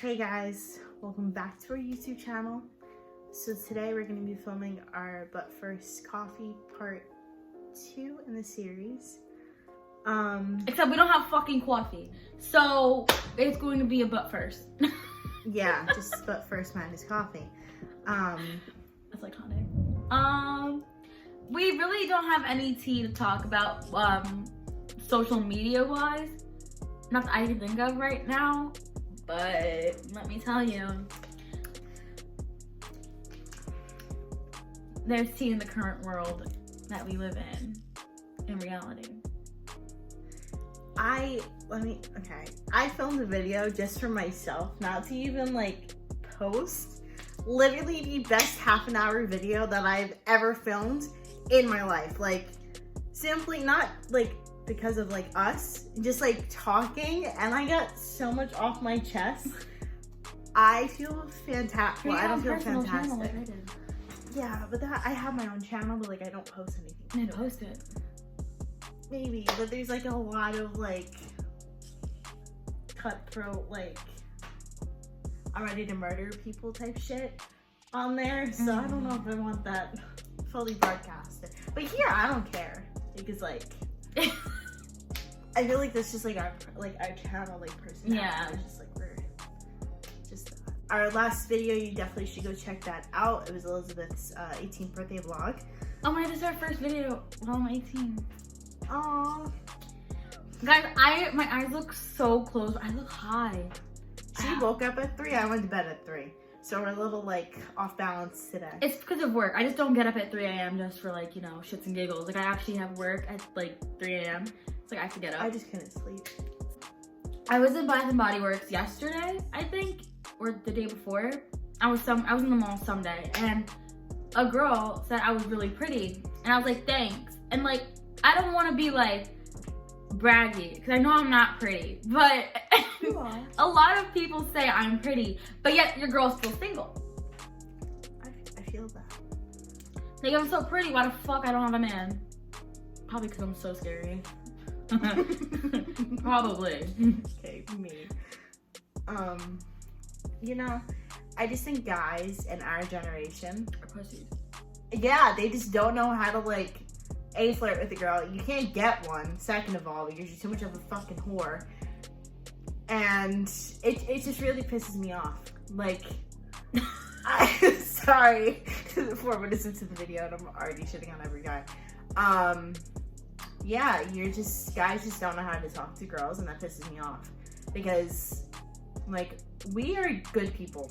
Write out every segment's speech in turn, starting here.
Hey guys, welcome back to our YouTube channel. So today we're going to be filming our But First Coffee part 2 in the series. Except we don't have fucking coffee. So it's going to be a but first. Yeah, just But First minus coffee. That's iconic. We really don't have any tea to talk about social media wise. Not that I can think of right now. But let me tell you, there's tea in the current world that we live in reality. I filmed a video just for myself, not to even like post. Literally the best half an hour video that I've ever filmed in my life. Like, simply not like because of like us, just like talking, and I got so much off my chest. I feel fantastic. Well, I don't feel fantastic. Yeah, but that I have my own channel, but like I don't post anything. I post it. Maybe, but there's like a lot of like cutthroat, like I'm ready to murder people type shit on there. So I don't know if I want that fully broadcasted. But here, I don't care because like I feel like that's just like our channel like personality. Yeah. It's just like we're just our last video. You definitely should go check that out. It was Elizabeth's 18th birthday vlog. Oh my god, this is our first video while I'm 18. Aww. Guys, my eyes look so closed. I look high. She woke up at 3. I went to bed at 3. So we're a little like off balance today. It's because of work. I just don't get up at 3 a.m. just for like, you know, shits and giggles. Like I actually have work at like 3 a.m. It's like I have to get up. I just couldn't sleep. I was in Bath & Body Works yesterday, I think, or the day before. I was in the mall someday, and a girl said I was really pretty, and I was like, thanks. And like, I don't want to be like braggy because I know I'm not pretty, but a lot of people say I'm pretty, but yet your girl's still single. I feel that. Like, I'm so pretty, why the fuck I don't have a man? Probably because I'm so scary. Probably. Okay, me. You know, I just think guys in our generation Are pussies. Yeah, they just don't know how to like flirt with a girl. You can't get one, second of all, because you're too much of a fucking whore. And it just really pisses me off. Like, I'm sorry, 4 minutes into the video and I'm already shitting on every guy. Yeah, guys just don't know how to talk to girls, and that pisses me off. Because, like, we are good people.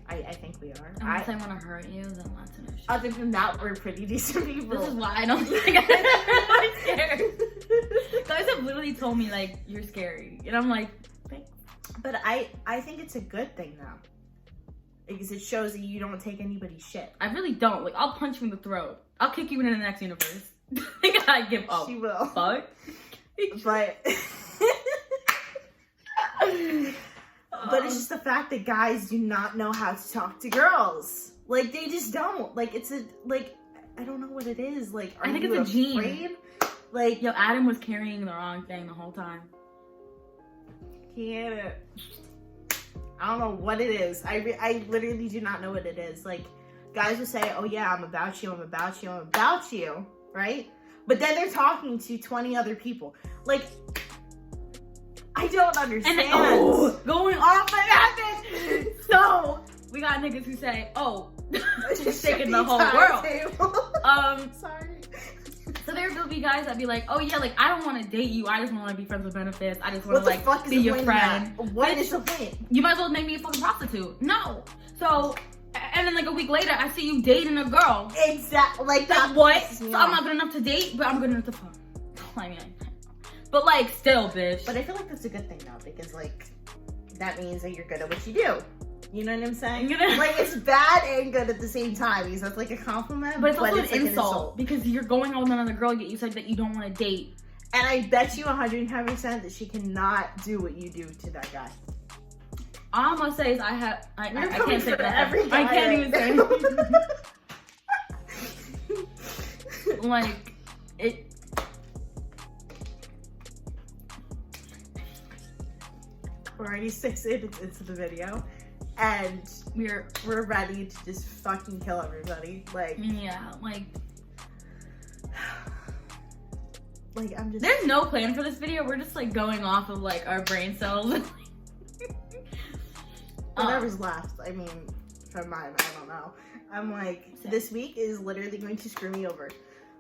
I think we are. Unless I want to hurt you, then that's an issue. Other than that, we're pretty decent people. This is why I don't think I'm scared. Guys have literally told me, like, you're scary. And I'm like, thanks. But I think it's a good thing, though. Because it shows that you don't take anybody's shit. I really don't. Like, I'll punch you in the throat. I'll kick you into the next universe. Like, I give up. She will. Fuck. But it's just the fact that guys do not know how to talk to girls. Like, they just don't. Like, I don't know what it is. Like, I think it's a gene. Afraid? Like, yo, Adam was carrying the wrong thing the whole time. I don't know what it is. I literally do not know what it is. Like, guys will say, oh yeah, I'm about you, I'm about you, I'm about you, right? But then they're talking to 20 other people. Like, I don't understand. And then, going off like that bitch. So, we got niggas who say, oh, she's taking the whole world. Sorry. So there will be guys that be like, oh yeah, like I don't want to date you. I just want to be friends with benefits. I just want to like be your friend. What is the point? You might as well make me a fucking prostitute. No. So, and then like a week later, I see you dating a girl. Exactly. Like that. What? So I'm not good enough to date, but I'm good enough to fuck. I mean, but like still, bitch. But I feel like that's a good thing though, because like that means that you're good at what you do. You know what I'm saying? Like, it's bad and good at the same time, because that's like a compliment, but it's also like an insult because you're going out with another girl, yet you said that you don't want to date. And I bet you 110% that she cannot do what you do to that guy. All I'm gonna say is I can't say that. I can't even say like it. We're already 6 minutes into the video, and we're ready to just fucking kill everybody. Like, yeah, like I'm just. There's no plan for this video. We're just like going off of like our brain cells. Whatever's left. I mean, from mine, I don't know. I'm like, this week is literally going to screw me over.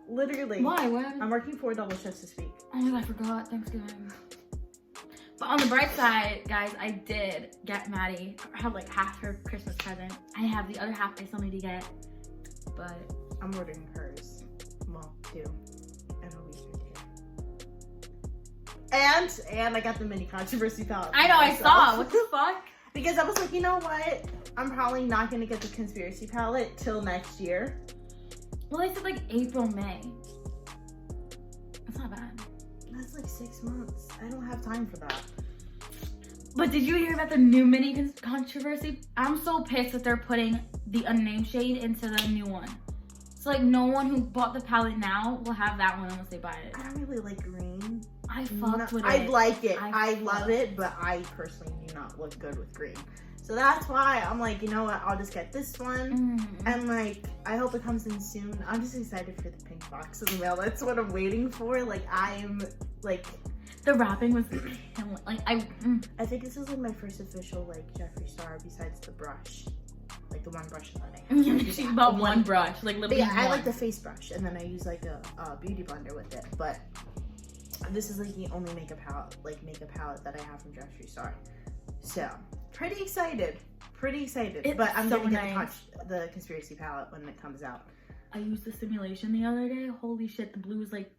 Literally. Why? What happened? I'm working 4 double shifts this week. Oh my god, I forgot. Thanksgiving. But on the bright side, guys, I did get Maddie like half her Christmas present. I have the other half I still need to get, but I'm ordering hers. Well, 2 in a week or 2. And I got the mini controversy palette. I know, I saw. What the fuck? Because I was like, you know what? I'm probably not gonna get the conspiracy palette till next year. Well, they said like April, May. That's not bad. That's like 6 months. I don't have time for that. But did you hear about the new mini controversy? I'm so pissed that they're putting the unnamed shade into the new one. So like no one who bought the palette now will have that one unless they buy it. I don't really like green. I fucked with it. I like it. I love it, but I personally do not look good with green. So that's why I'm like, you know what? I'll just get this one. And like, I hope it comes in soon. I'm just excited for the pink box in the mail. That's what I'm waiting for. Like, I'm like... The wrapping was like, I think this is like my first official like Jeffree Star besides the brush. Like the one brush that I have. She bought one brush. Like literally yeah, I like the face brush. And then I use like a beauty blender with it. But this is like the only makeup palette that I have from Jeffree Star. So, pretty excited. But I'm gonna get the conspiracy palette when it comes out. I used the simulation the other day. Holy shit, the blue is like,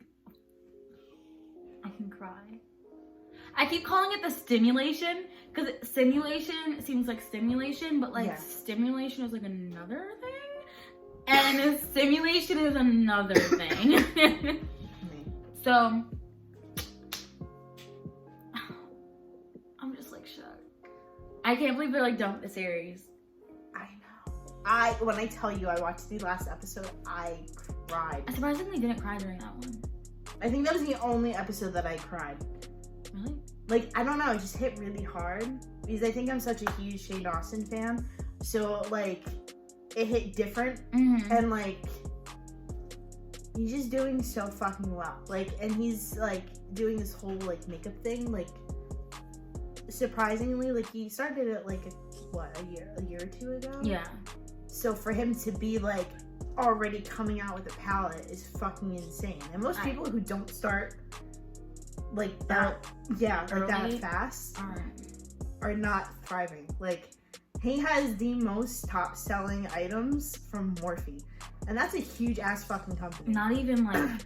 I can cry. I keep calling it the stimulation because simulation seems like stimulation, but like stimulation is like another thing, and simulation is another thing. So I'm just like shook. I can't believe they're like done with the series. I know. When I tell you I watched the last episode, I cried. I surprisingly didn't cry during that one. I think that was the only episode that I cried. Really? Like, I don't know, it just hit really hard because I think I'm such a huge Shane Dawson fan. So, like, it hit different and, like, he's just doing so fucking well. Like, and he's, like, doing this whole, like, makeup thing. Like, surprisingly, like, he started it, like, a year or 2 ago? Yeah. So, for him to be, like, already coming out with a palette is fucking insane. And most people who don't start like that that fast are not thriving. Like, he has the most top selling items from Morphe, and that's a huge ass fucking company. Not even like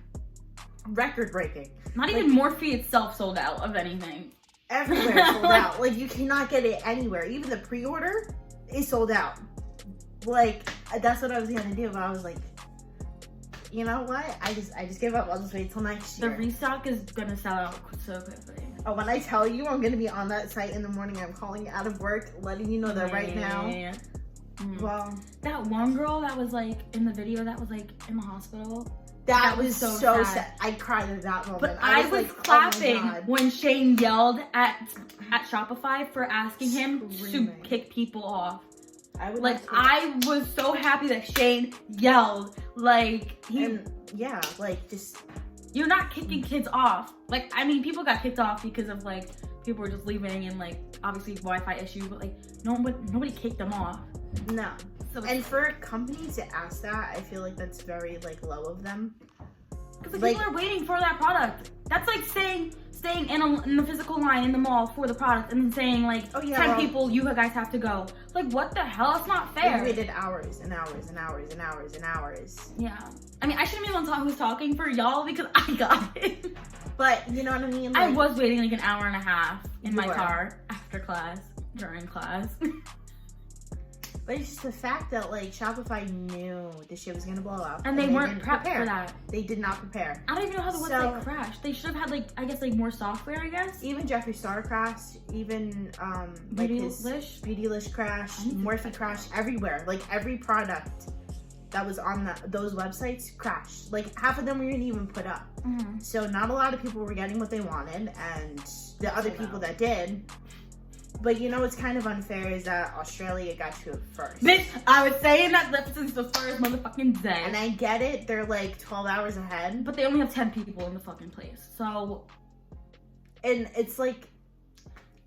record breaking. Not even Morphe itself sold out of anything. Everywhere sold out. Like, you cannot get it anywhere. Even the pre-order is sold out. Like, that's what I was gonna do, but I was like, you know what? I just gave up. I'll just wait till next year. The restock is gonna sell out so quickly. Oh, when I tell you I'm gonna be on that site in the morning, I'm calling out of work, letting you know that right now. Yeah. Well, that one girl that was like in the video that was like in the hospital. That was so sad. I cried at that moment. But I was like, clapping when Shane yelled at Shopify for asking him to kick people off. I was so happy that Shane yelled. Like, just... You're not kicking kids off. Like, I mean, people got kicked off because of, like, people were just leaving and, like, obviously Wi-Fi issues, but, like, nobody kicked them off. No. So, and for a company to ask that, I feel like that's very, like, low of them. Because, like, people are waiting for that product. That's like staying in the physical line in the mall for the product and then saying, like, 10 people, you guys have to go. Like, what the hell? It's not fair. We waited hours and hours and hours and hours and hours. Yeah. I mean, I shouldn't be the one who's talking for y'all because I got it. But, you know what I mean? Like, I was waiting, like, an hour and a half in my car after class, during class. But it's just the fact that, like, Shopify knew this shit was gonna blow up. And they weren't prepped for that. They did not prepare. I don't even know how the website crashed. They should have had, like, I guess, like, more software, I guess. Even Jeffree Star crashed. Even, Beautylish crashed. Morphe crashed. Everywhere. Like, every product that was on those websites crashed. Like, half of them weren't even put up. So not a lot of people were getting what they wanted. And the other people that did... But you know what's kind of unfair is that Australia got to it first. Bitch, I was saying that since the first motherfucking day. And I get it, they're like 12 hours ahead. But they only have 10 people in the fucking place. So. And it's like,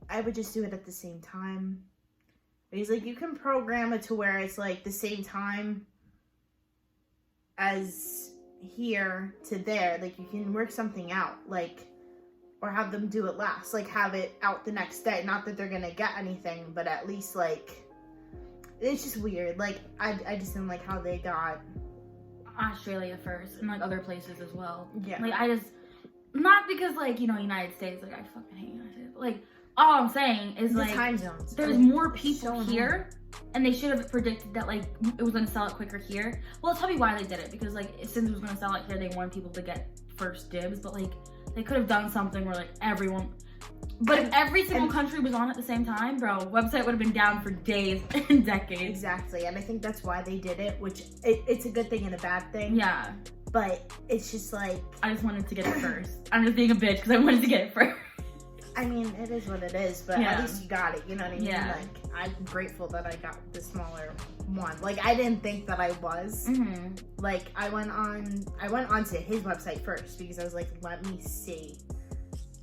I would just do it at the same time. He's like, you can program it to where it's like the same time as here to there. Like, you can work something out. Like, or have them do it last. Like, have it out the next day. Not that they're gonna get anything, but at least, like, it's just weird. Like, I just didn't like how they got Australia first and, like, other places as well. Yeah. Like, I just, not because, like, you know, United States, like, I fucking hate United States, but, like, all I'm saying is, the like, time zones. There's more people here, and they should have predicted that, like, it was gonna sell it quicker here. Well, tell me why they did it, because, like, since it was gonna sell it here, they wanted people to get first dibs, but, like, they could have done something where, like, everyone, but if every single country was on at the same time, bro, website would have been down for days and decades. Exactly, and I think that's why they did it, which it's a good thing and a bad thing. Yeah. But it's just like, I just wanted to get it first. I'm just being a bitch because I wanted to get it first. I mean, it is what it is, but at least you got it, you know what I mean? Yeah. Like, I'm grateful that I got the smaller one. Like, I didn't think that I was. Mm-hmm. Like, I went onto his website first because I was like, let me see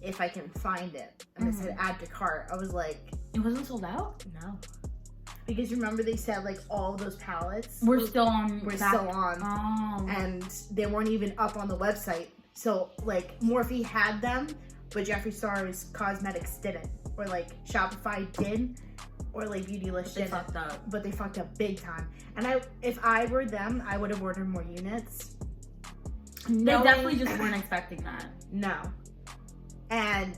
if I can find it. And it said add to cart. I was like, it wasn't sold out? No. Because remember they said, like, all those pallets We're still on. Oh. And they weren't even up on the website. So, like, Morphe had them, but Jeffree Star's Cosmetics didn't. Or, like, Shopify did. Or, like, Beautylist didn't. Fucked up. But they fucked up big time. And if I were them, I would have ordered more units. They definitely just weren't expecting that. No. And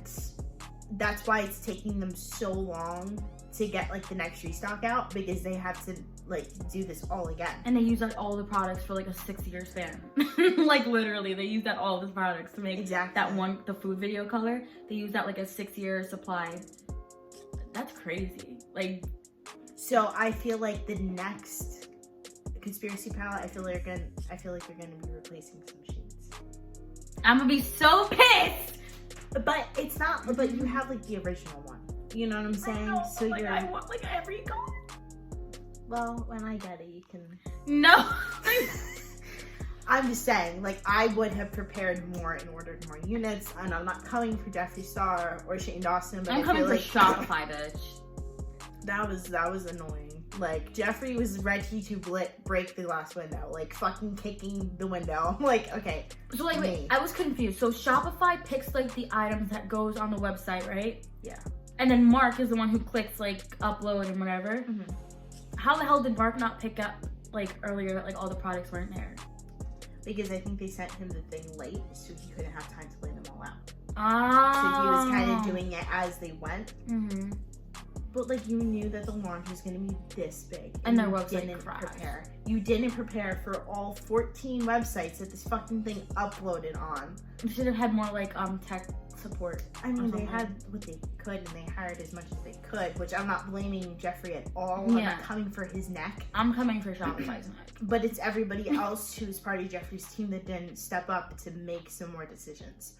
that's why it's taking them so long to get, like, the next restock out, because they have to, like, do this all again. And they use, like, all the products for, like, a 6-year span. Like, literally, they use that all the products to make that one, the food video color. They use that, like, a 6-year supply. That's crazy. Like, so I feel like the next conspiracy palette, I feel like they're gonna be replacing some sheets. I'm gonna be so pissed. But it's not. But you have, like, the original one. You know what I'm saying? I know, so like, I want, like, every color. Well, when I get it, you can. No. I'm just saying, like, I would have prepared more and ordered more units, and I'm not coming for Jeffree Star or Shane Dawson, but I'm coming for Shopify, bitch. That was annoying. Like, Jeffree was ready to break the glass window, like, fucking kicking the window. Like, okay. So, like, wait, I was confused. So Shopify picks, like, the items that goes on the website, right? Yeah. And then Mark is the one who clicks, like, upload and whatever. Mm-hmm. How the hell did Mark not pick up, like, earlier that, like, all the products weren't there? Because I think they sent him the thing late, so he couldn't have time to lay them all out. Ah. So he was kind of doing it as they went. Mm-hmm. But, like, you knew that the launch was going to be this big. And their website didn't prepare. You didn't prepare for all 14 websites that this fucking thing uploaded on. You should have had more, like, tech support. I mean, they had what they could, and they hired as much as they could, which I'm not blaming Jeffree at all. Yeah. I'm not coming for his neck. I'm coming for Shopify's neck. But it's everybody else who's part of Jeffree's team that didn't step up to make some more decisions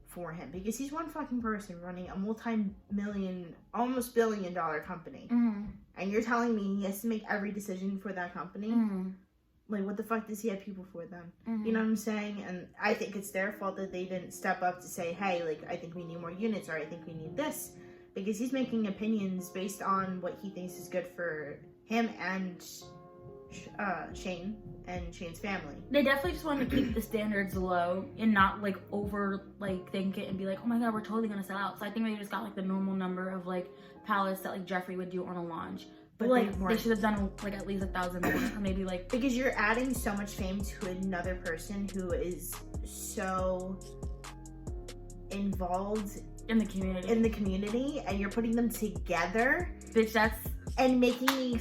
for him, because he's one fucking person running a multi-million, almost billion-dollar company, and you're telling me he has to make every decision for that company. Like, what the fuck does he have people for them? You know what I'm saying? And I think it's their fault that they didn't step up to say, hey, like, I think we need more units, or I think we need this, because he's making opinions based on what he thinks is good for him and Shane and Shane's family. They definitely just wanted to keep the standards low and not, like, over, like, think it and be like, oh my god, we're totally gonna sell out. So I think they just got, like, the normal number of, like, pallets that, like, Jeffree would do on a launch. But like, they should have done, like, at least 1,000 more, or maybe, like, because you're adding so much fame to another person who is so involved in the community, and you're putting them together, bitch. That's and making a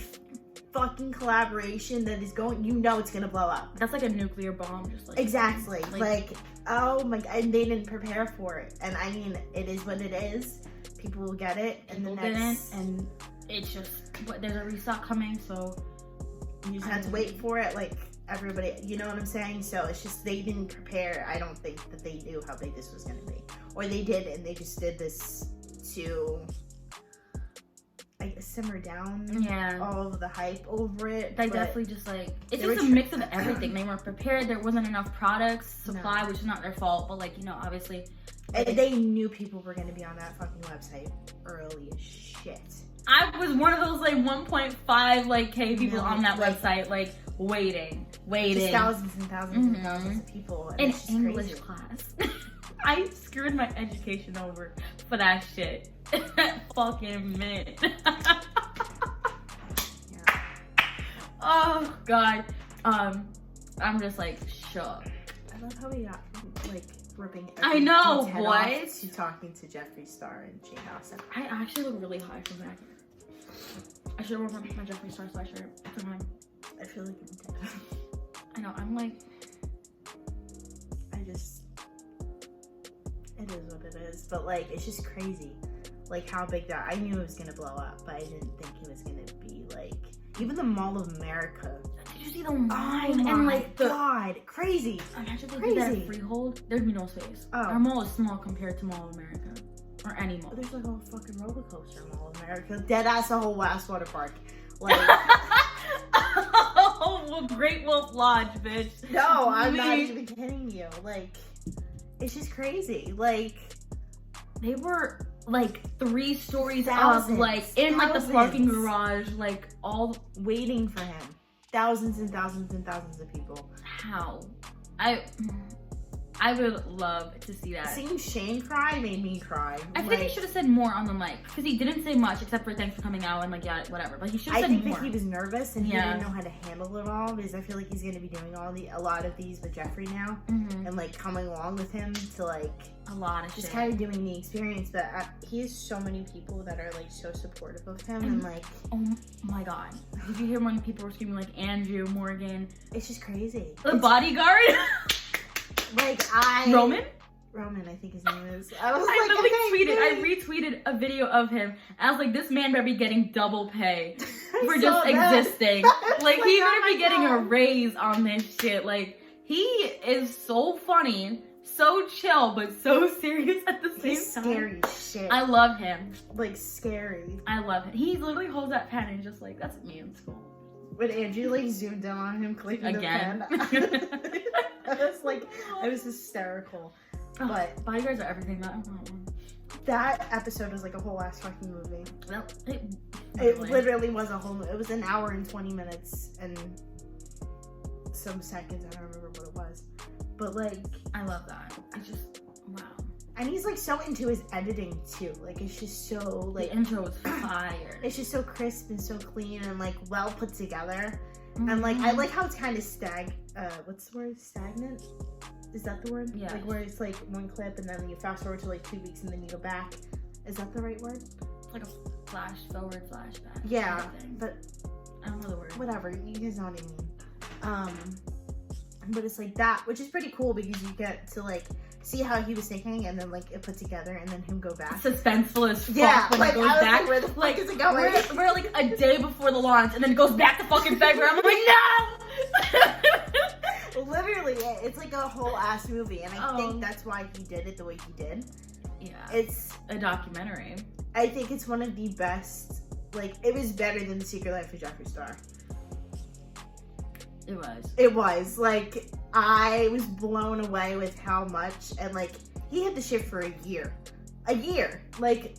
fucking collaboration that is going, you know, it's gonna blow up. That's like a nuclear bomb, just like exactly. Like oh my god, and they didn't prepare for it. And I mean, it is what it is. People will get it, and people didn't, and it's just, but there's a restock coming, so you just have to wait for it. Like, everybody, you know what I'm saying? So it's just, they didn't prepare. I don't think that they knew how big this was gonna be, or they did, and they just did this to simmer down. Yeah. All of the hype over it. They definitely just like, it's just a mix of everything. They weren't prepared. There wasn't enough products, supply, which is not their fault. But like, you know, obviously. They knew people were going to be on that fucking website early as shit. I was one of those like 1.5 like K people on that website, like waiting. Just thousands and thousands and thousands of people. In English class. I screwed my education over for that shit. Fucking minute. Yeah. Oh god. I'm just like shook. I love how we got like ripping. I know, what? To talking to Jeffree Star and Shane Dawson. I actually look really high from back. I should have worn my Jeffree Star sweatshirt for mine. I feel like I'm dead. I know. I'm like. It is what it is, but like it's just crazy, like how big that. I knew it was gonna blow up, but I didn't think it was gonna be like even the Mall of America. Did you see the line? Oh my and like god, crazy! Imagine they did that at Freehold. There'd be no space. Oh. Our mall is small compared to Mall of America or any mall. There's like a whole fucking roller coaster in Mall of America. Dead ass a whole West water park. Like. Oh, well, Great Wolf Lodge, bitch. No, I'm not even kidding you. Like. It's just crazy. Like, they were like 3 stories up, like in like the parking garage, like all waiting for him. Thousands and thousands and thousands of people. How? I would love to see that. Seeing Shane cry made me cry. I think he should have said more on the mic because he didn't say much except for thanks for coming out and like yeah whatever. But he should have said more. I think that he was nervous and he didn't know how to handle it all because I feel like he's going to be doing a lot of these with Jeffree now and like coming along with him to like a lot of just shit. kind of doing the experience. But he has so many people that are like so supportive of him and like oh my god, did you hear when people were screaming like Andrew Morgan? It's just crazy. The bodyguard. Like Roman, I think his name is. I retweeted a video of him. I was like, this man better be getting double pay for just existing. Like he better be getting a raise on this shit. Like he is so funny, so chill, but so serious at the same time. Scary shit. I love him. Like scary. I love him. He literally holds that pen and just like that's me in school. When Andrew like zoomed in on him clicking again. The pen. I was hysterical. Oh, but bodyguards are everything. That I want one. That episode was like a whole ass fucking movie. Well, it literally was a whole. It was an hour and 20 minutes and some seconds. I don't remember what it was, but like I love that. It's just wow. And he's like so into his editing too. Like it's just so like the intro is fire. It's just so crisp and so clean and like well put together. And like I like how it's kind of what's the word? Stagnant? Is that the word? Yeah. Like where it's like one clip and then you fast forward to like 2 weeks and then you go back. Is that the right word? Like a flash forward, flashback. Yeah, kind of thing. but I don't know the word. Whatever, you guys know what I mean. But it's like that, which is pretty cool because you get to like see how he was thinking and then like it put together and then him go back. Suspenseful as fuck when it goes back. Like, where the fuck is it going? We're like a day before the launch and then it goes back to fucking February. I'm like, no! Literally, it's like a whole ass movie and I think that's why he did it the way he did. Yeah. It's a documentary. I think it's one of the best, like, it was better than The Secret Life of Jeffree Star. It was. Like, I was blown away with how much, and like, he had the shit for a year. Like,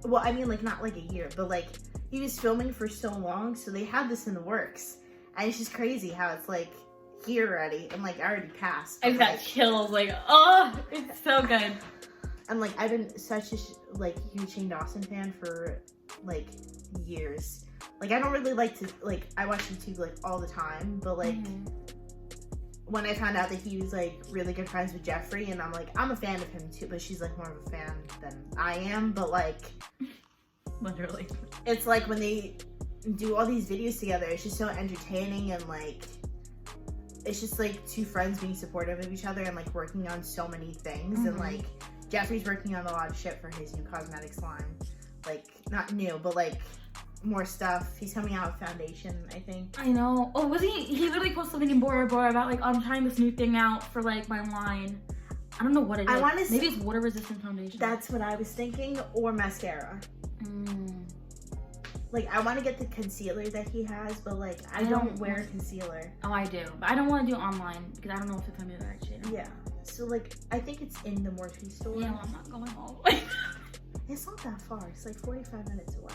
well, I mean, like, not like a year, but like, he was filming for so long, so they had this in the works. And it's just crazy how it's like, here already, and like, I already passed. I've got chills, like, oh, it's so good. And like, I've been such a huge Shane Dawson fan for like years. Like, I don't really like to, like, I watch YouTube like all the time, but like, when I found out that he was like really good friends with Jeffree, and I'm like, I'm a fan of him too, but she's like more of a fan than I am, but like, literally, it's like when they do all these videos together, it's just so entertaining and like, it's just like two friends being supportive of each other and like working on so many things and like, Jeffree's working on a lot of shit for his new cosmetics line. Like, not new, but like, more stuff. He's coming out with foundation, I think. I know. Oh, was he literally posted something in Bora Bora about like, I'm trying this new thing out for like my line. I don't know what it is. Maybe it's water resistant foundation. That's what I was thinking, or mascara. like, I want to get the concealer that he has, but like, I don't wear concealer. Oh, I do, but I don't want to do it online because I don't know if it's gonna be the right shade. Yeah. So like, I think it's in the Morphe store. Yeah, well, I'm not going all the way. It's not that far. It's like 45 minutes away.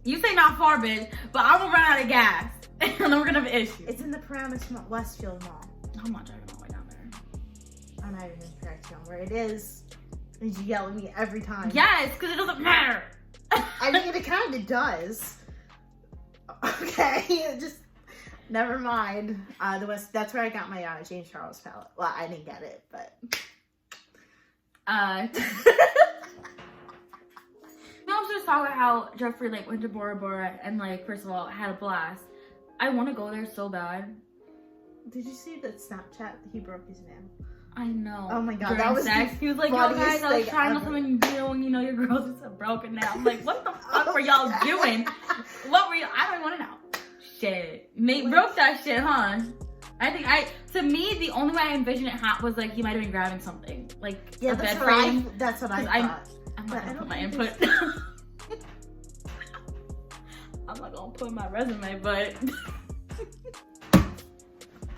You say not far, bitch, but I'm gonna run out of gas, and then we're gonna have an issue. It's in the Paramus Westfield Mall. I'm not driving all the way down there. I'm not even correct on where it is. And you yell at me every time. Yes, because it doesn't matter. I mean, it kind of does. Okay, just never mind. The West. That's where I got my James Charles palette. Well, I didn't get it, but. We also just talk about how Jeffrey like went to Bora Bora and like first of all had a blast. I want to go there so bad. Did you see that Snapchat? He broke his nail. I know. Oh my god, during that was sex. He was like, yo guys, I was trying to something new and you know your girl's just a broken nail. I'm like, what the fuck were y'all doing? What were you? I don't want to know. Shit, Nate broke that shit, huh? I think to me the only way I envisioned it was like he might have been grabbing something like a bed frame. That's what I thought. I'm not gonna put my input. I'm not gonna put my resume, but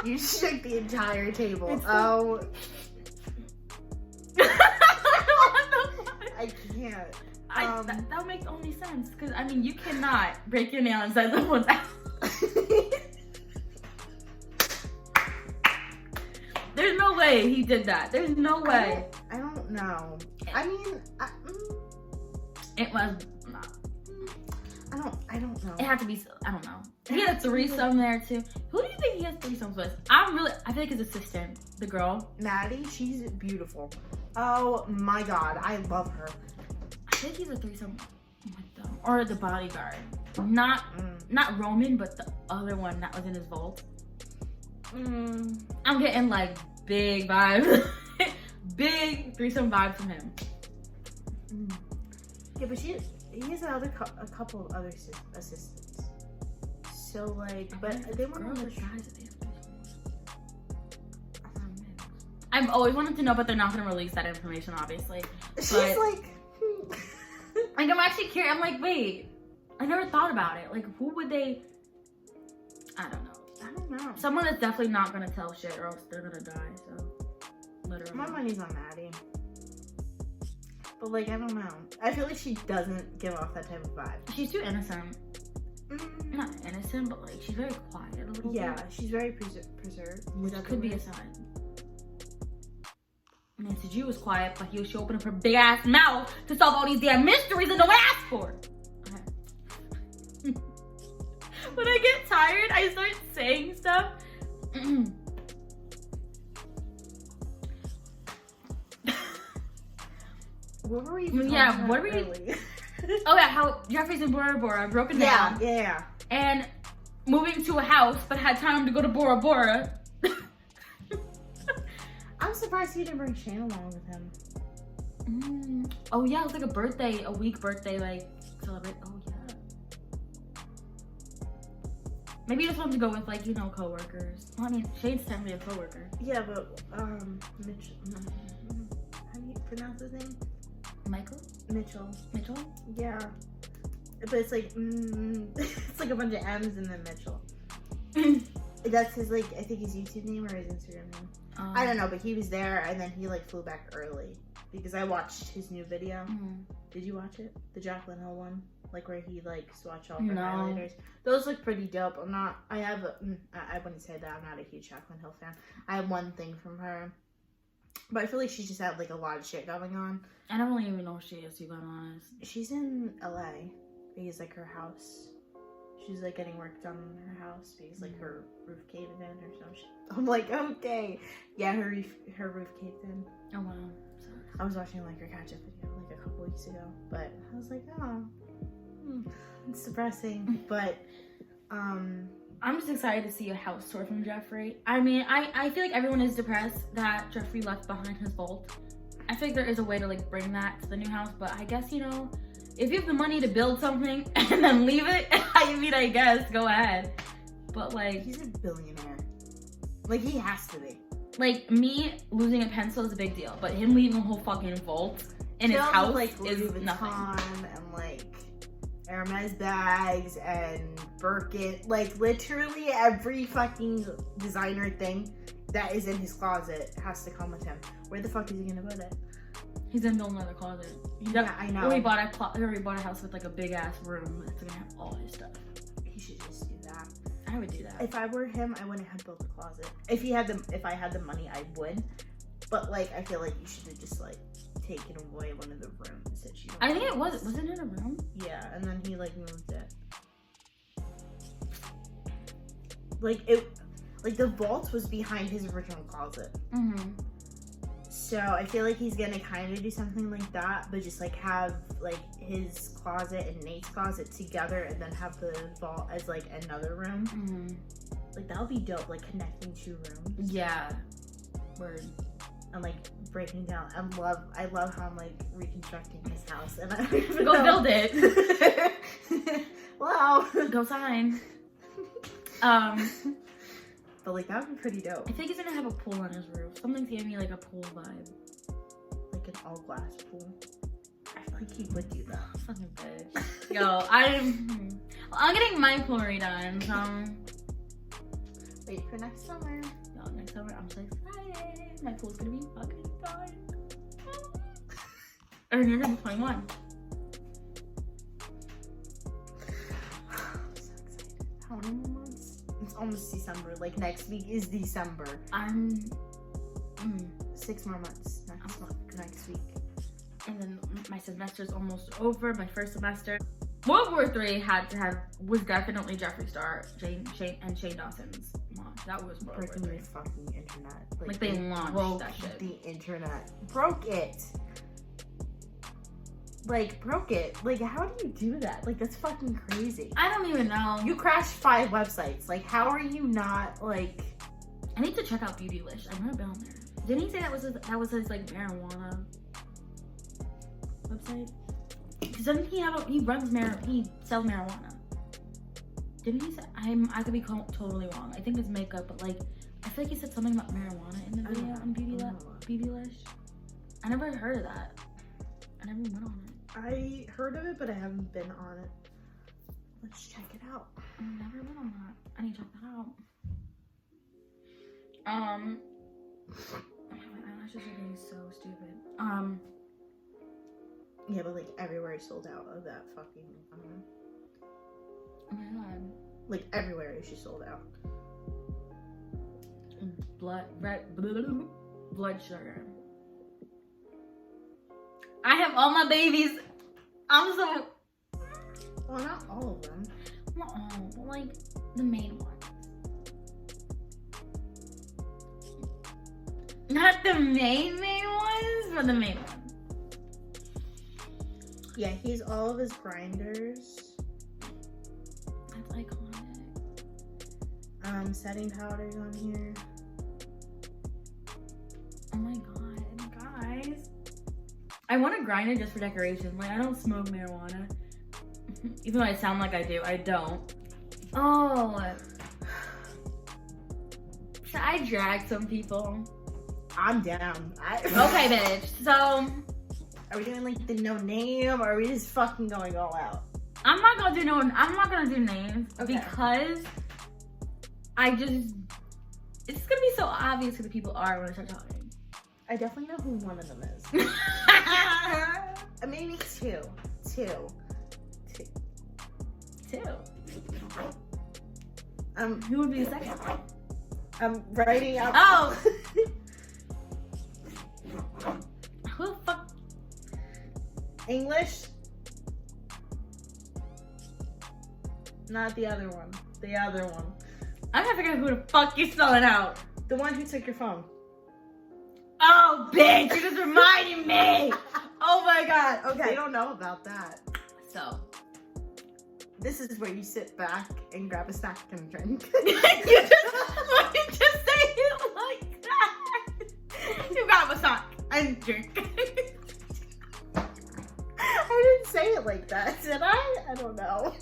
you shook the entire table. Oh, I can't. That would make only sense because I mean you cannot break your nail inside someone's house. There's no way he did that. There's no way. I don't know. I mean, it was not. I don't know. It had to be. I don't know. He had a threesome there too. Who do you think he has threesomes with? I feel like his assistant, the girl, Maddie. She's beautiful. Oh my god, I love her. I think he's a threesome with them or the bodyguard. Not Roman, but the other one that was in his vault. I'm getting like big vibes, big threesome vibes from him. Yeah, but he has a couple of other assistants. So like, but they weren't on the I've always wanted to know, but they're not gonna release that information, obviously. She's like, like I'm actually curious. I'm like, wait, I never thought about it. Like, who would they? I don't know. Someone that's definitely not gonna tell shit, or else they're gonna die. So, literally. My money's on Maddie. But like, I don't know. I feel like she doesn't give off that type of vibe. She's too innocent. Not innocent, but like she's very quiet a little bit. Yeah, she's very preserved. Which could be a sign. Nancy G was quiet, but she opened up her big ass mouth to solve all these damn mysteries that no one asked for. Okay. When I get tired, I start saying stuff. What were we? Yeah, what were we? Oh yeah, how Jeffrey's in Bora Bora, broken down. Yeah. And moving to a house, but had time to go to Bora Bora. I'm surprised he didn't bring Shane along with him. Oh yeah, it was like a week birthday, like celebrate. Oh yeah. Maybe he just wanted to go with like, you know, coworkers. Well, I mean, Shane's technically a coworker. Yeah, but Mitchell. How do you pronounce his name? Michael? Mitchell. Mitchell? Yeah. But it's like it's like a bunch of M's and then Mitchell. That's his like I think his YouTube name or his Instagram name. I don't know, but he was there and then he like flew back early because I watched his new video. Did you watch it? The Jaclyn Hill one, like where he like swatched all her highlighters. Those look pretty dope. I wouldn't say that I'm not a huge Jaclyn Hill fan. I have one thing from her, but I feel like she just had like a lot of shit going on. I don't really even know who she is, to be honest. She's in LA because like her house. She's like getting work done on her house because like her roof caved in or some shit. I'm like, okay. Yeah, her roof caved in. Oh wow. I was watching like her catch-up video like a couple weeks ago, but I was like, oh, it's depressing. But I'm just excited to see a house tour from Jeffrey. I mean, I feel like everyone is depressed that Jeffrey left behind his vault. I think there is a way to like bring that to the new house, but I guess, you know, if you have the money to build something and then leave it, I mean, I guess, go ahead. But like... He's a billionaire. Like, he has to be. Like, me losing a pencil is a big deal, but him leaving a whole fucking vault in his house like, is nothing. And like, Hermes bags and Birkin, like literally every fucking designer thing that is in his closet has to come with him. Where the fuck is he gonna put it? He's gonna build another closet. Yeah, I know. Or he bought a house with like a big ass room that's gonna have all his stuff. He should just do that. I would do that. If I were him, I wouldn't have built a closet. If I had the money, I would. But like, I feel like you should have just like taken away one of the rooms that you. I think it wasn't it a room? Yeah, and then he like moved it. Like the vault was behind his original closet. Mm-hmm. So I feel like he's gonna kind of do something like that, but just like have like his closet and Nate's closet together, and then have the vault as like another room. Mm-hmm. Like that would be dope, like connecting 2 rooms. Yeah. Word. And like breaking down. I love how I'm like reconstructing his house, and I don't even Go know. build it. Wow. Go sign. But like that would be pretty dope. I think he's gonna have a pool on his roof. Something's giving me like a pool vibe. Like an all glass pool. I feel like he would do that. Fucking bitch. Yo, I'm getting my pool redone. Wait for next summer. Yo, next summer I'm so excited. My pool's gonna be fucking done. And you're gonna be 21. I'm so excited. How many more months? It's almost December. Like next week is December. 6 more months next week. And then my semester's almost over. My first semester. World War III was definitely Jeffree Star, Shane Dawson's launch. That was World War Breaking III. the fucking internet. Like they launched broke that shit. The internet. Broke it. Like broke it. Like how do you do that? Like that's fucking crazy. I don't even know. You crashed 5 websites. Like how are you not like? I need to check out Beautylish. I've never been on there. Didn't he say that was his like marijuana website? Because doesn't he he sells marijuana? Didn't he say? I could be totally wrong. I think it's makeup, but like I feel like he said something about marijuana in the video on Beautylish. I never heard of that. I never went on it. I heard of it, but I haven't been on it. Let's check it out. I never went on that. I need to check that out. My eyelashes are getting so stupid. Yeah, but like everywhere is sold out of that fucking. Oh my god. Like everywhere is just sold out. Blood sugar. I have all my babies. I'm so. Well, not all of them. Not all, but like the main ones. Not the main ones, but the main ones. Yeah, he's all of his grinders. That's iconic. Setting powders on here. Oh my god, guys. I want a grinder just for decoration. Like, I don't smoke marijuana. Even though I sound like I do, I don't. Oh. Should I drag some people? I'm down. Okay, bitch. So, are we doing like the no name, or are we just fucking going all out? I'm not gonna do names Okay. because it's gonna be so obvious who the people are when I start talking. I definitely know who one of them is. Maybe two. Who would be the second? I'm writing out. Oh! Who the fuck? English? Not the other one. The other one. I'm trying to figure out who the fuck you're spelling out. The one who took your phone. Oh, bitch! You just reminded me! Oh my god. Okay. They don't know about that. So. This is where you sit back and grab a snack and drink. You just say it like that. You grab a snack and drink. I didn't say it like that, did I? I don't know.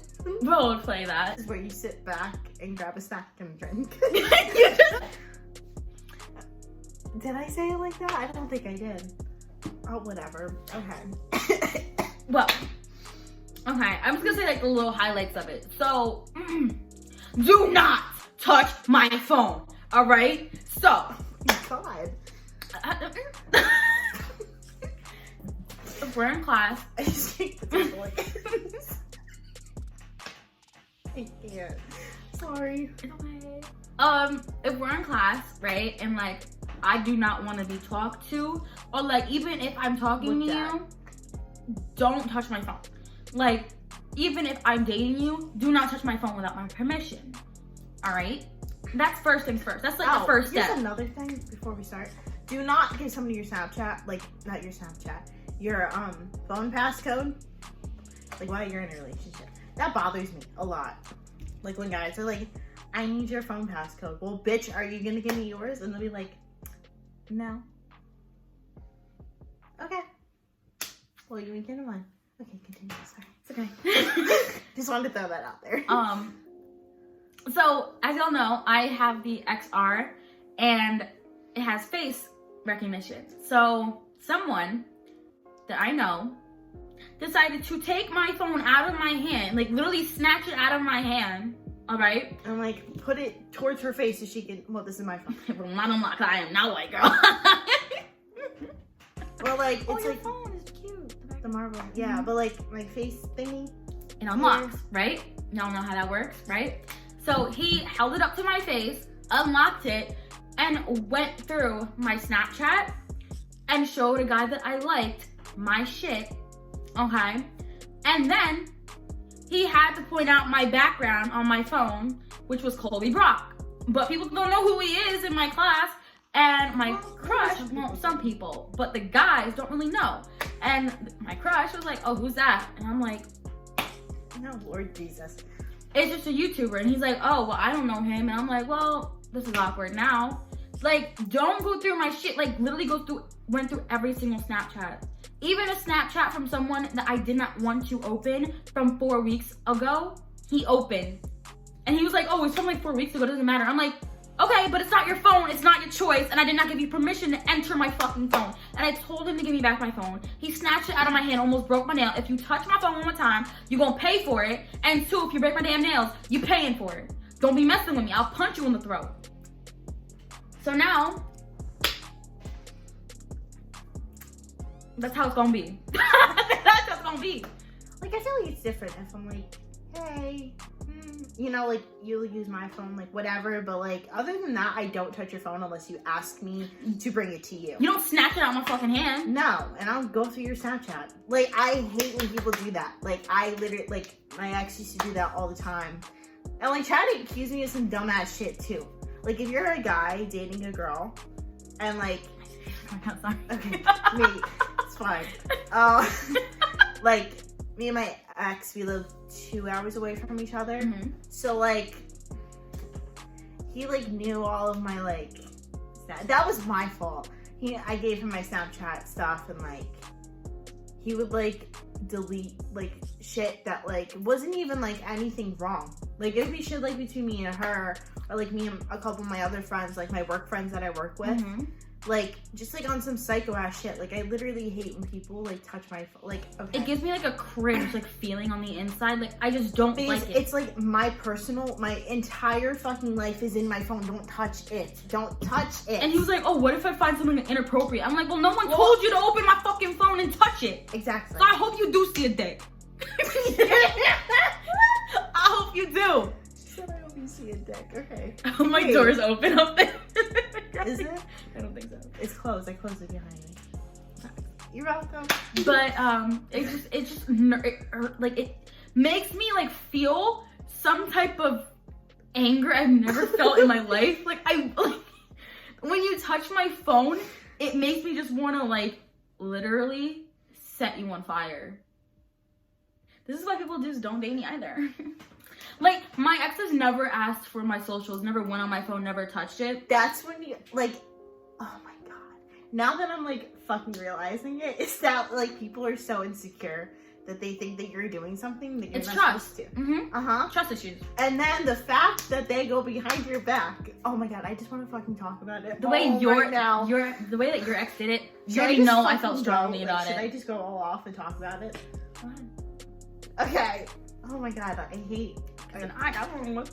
Role play that. This is where you sit back and grab a snack and drink. You just... Did I say it like that? I don't think I did. Oh, whatever. Okay. Well, Okay, I'm just gonna say like the little highlights of it. So, do not touch my phone, all right? So, God. If we're in class, I just can't put this away. I can't. Sorry. it's okay. If we're in class, right, and like I do not want to be talked to, or like even if I'm talking to you, don't touch my phone. Like, even if I'm dating you, do not touch my phone without my permission. All right? That's first things first. That's like the first step. Here's another thing before we start. Do not give somebody your Snapchat, like, not your Snapchat, your phone passcode, like, while you're in a relationship. That bothers me a lot. Like, when guys are like, I need your phone passcode. Well, bitch, are you going to give me yours? And they'll be like, no. Okay. Well, you ain't getting mine. Okay, continue. Sorry. It's okay. Just wanted to throw that out there. So as y'all know, I have the XR and it has face recognition. So someone that I know decided to take my phone out of my hand, like literally snatch it out of my hand. All right. And like put it towards her face so she can, well, this is my phone. Well, not unlocked. I am not white girl. Well, like, it's your like phone is cute. the marble. Yeah, but like my face thingy. It unlocks, right? Y'all know how that works, right? So he held it up to my face, unlocked it, and went through my Snapchat and showed a guy that I liked my shit, okay? And then he had to point out my background on my phone, which was Colby Brock. But people don't know who he is in my class. And my crush, well, some people, but the guys don't really know. And my crush was like, oh, who's that? And I'm like, No, Lord Jesus. it's just a YouTuber. And he's like, oh, well, I don't know him. And I'm like, well, this is awkward now. Like, don't go through my shit. Like, literally went through every single Snapchat. Even a Snapchat from someone that I did not want to open from 4 weeks ago, he opened. And he was like, oh, it's from like 4 weeks ago, it doesn't matter. I'm like, okay, but it's not your phone, it's not your choice, and I did not give you permission to enter my fucking phone. And I told him to give me back my phone. He snatched it out of my hand, almost broke my nail. If you touch my phone one more time, you're gonna pay for it. And two, if you break my damn nails, you paying for it. Don't be messing with me, I'll punch you in the throat. So now, that's how it's gonna be. That's how it's gonna be. Like, I feel like it's different if I'm like, hey, you know, like, you'll use my phone, like, whatever, but, like, other than that, I don't touch your phone unless you ask me to bring it to you. You don't snatch it out of my fucking hand. No, and I'll go through your Snapchat. Like, I hate when people do that. Like, I literally, like, my ex used to do that all the time. And, like, try to accuse me of some dumbass shit, too. Like, if you're a guy dating a girl, and, like, Sorry. okay, me, it's fine. Like, me and my ex, we live 2 hours away from each other. Mm-hmm. So, like, he, like, knew all of my, like, that was my fault. I gave him my Snapchat stuff, and, like, he would, like, delete, like, shit that, like, wasn't even, like, anything wrong. Like, it would be shit, like, between me and her, or, like, me and a couple of my other friends, like, my work friends that I work with. Mm-hmm. Like, just, like, on some psycho-ass shit. Like, I literally hate when people, like, touch my phone. Like, okay. It gives me, like, a cringe, like, feeling on the inside. Like, I just don't like it. It's, like, my entire fucking life is in my phone. Don't touch it. Don't touch it. And he was like, oh, what if I find something inappropriate? I'm like, well, no one told you to open my fucking phone and touch it. Exactly. So I hope you do see a dick. I hope you do. She said, I hope you see a dick. Okay. Oh, my door's open up there. Is it? I don't think so. It's closed. I closed it behind me. You're welcome. But it makes me like feel some type of anger I've never felt in my life. Like when you touch my phone, it makes me just want to like literally set you on fire. This is why people just don't date me either. Like, my exes never asked for my socials, never went on my phone, never touched it. That's when you, like, oh my god. Now that I'm, like, fucking realizing it, it's that, like, people are so insecure that they think that you're doing something that you're not supposed to. Mm-hmm. Uh-huh. Trust issues. And then the fact that they go behind your back. Oh my god, I just want to fucking talk about it. The way the way that your ex did it, you already know I felt strongly about it. Should I just go all off and talk about it? Okay. Oh my god, I hate. I don't know.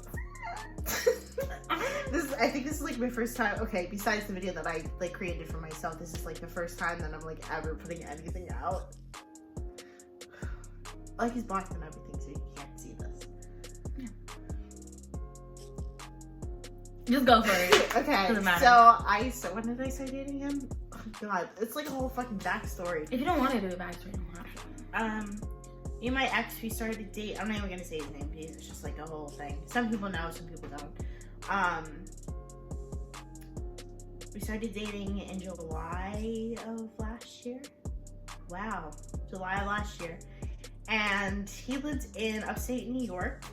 I think this is like my first time. Okay, besides the video that I like created for myself, this is like the first time that I'm like ever putting anything out. Like he's blocked and everything, so you can't see this. Just go for it. Okay, Doesn't matter. so when did I start dating him? Oh god, it's like a whole fucking backstory. If you don't want to do the backstory, you don't have to. Me and my ex, we started to date. I'm not even gonna say his name because it's just like a whole thing. Some people know, some people don't. We started dating in July of last year. Wow, July of last year. And he lived in upstate New York,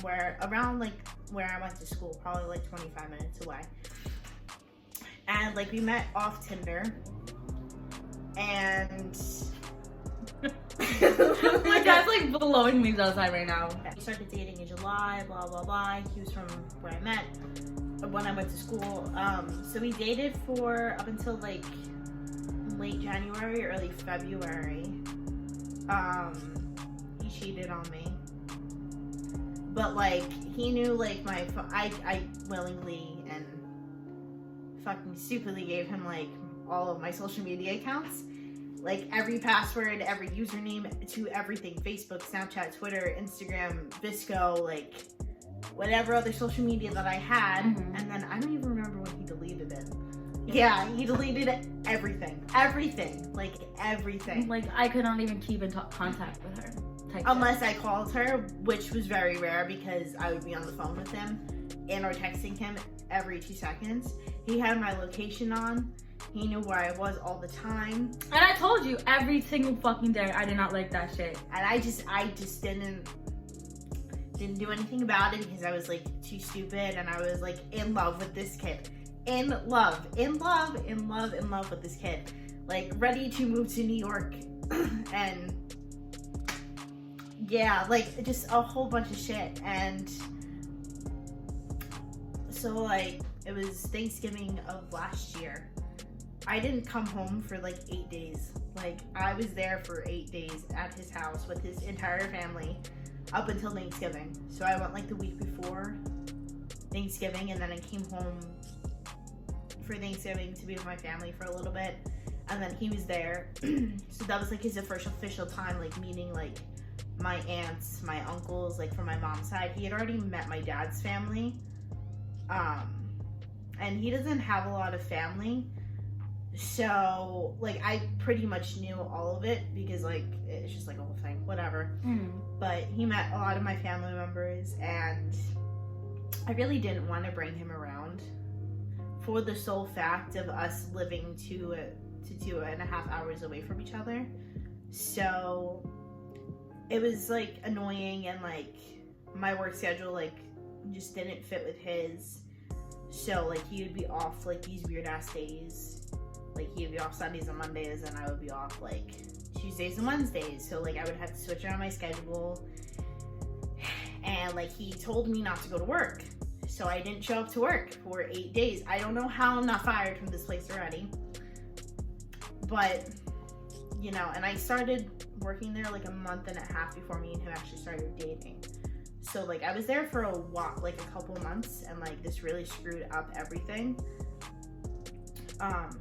where I went to school, probably like 25 minutes away. And like we met off Tinder, and My dad's like blowing things outside right now. we started dating in July, blah blah blah. He was from where I met when I went to school. So we dated for up until like late January, early February. He cheated on me, but like he knew like I willingly and fucking stupidly gave him like all of my social media accounts, like every password, every username to everything: Facebook, Snapchat, Twitter, Instagram, Visco, like whatever other social media that I had. And then I don't even remember when he deleted it. Yeah, he deleted everything, like everything. Like I could not even keep in contact with her. Unless I called her, which was very rare because I would be on the phone with him and or texting him every 2 seconds. He had my location on. He knew where I was all the time. And I told you every single fucking day I did not like that shit. And I just didn't do anything about it because I was like too stupid, and I was like in love with this kid. In love with this kid. Like ready to move to New York and yeah, like just a whole bunch of shit. And so like it was Thanksgiving of last year. I didn't come home for like 8 days. Like I was there for 8 days at his house with his entire family up until Thanksgiving. So I went like the week before Thanksgiving, and then I came home for Thanksgiving to be with my family for a little bit, and then he was there. So that was like his first official time like meeting like my aunts, my uncles, like from my mom's side. He had already met my dad's family, and he doesn't have a lot of family, so like I pretty much knew all of it because like it's just like a whole thing, whatever. But he met a lot of my family members, and I really didn't want to bring him around for the sole fact of us living 2 to 2.5 hours away from each other. So it was like annoying, and like my work schedule like just didn't fit with his. So like he would be off like these weird ass days. Like he would be off Sundays and Mondays, and I would be off like Tuesdays and Wednesdays. So like I would have to switch around my schedule. And like he told me not to go to work, so I didn't show up to work for 8 days. I don't know how I'm not fired from this place already, but you know. And I started working there like a month and a half before me and him actually started dating. So like I was there for a while, like a couple months, and like this really screwed up everything.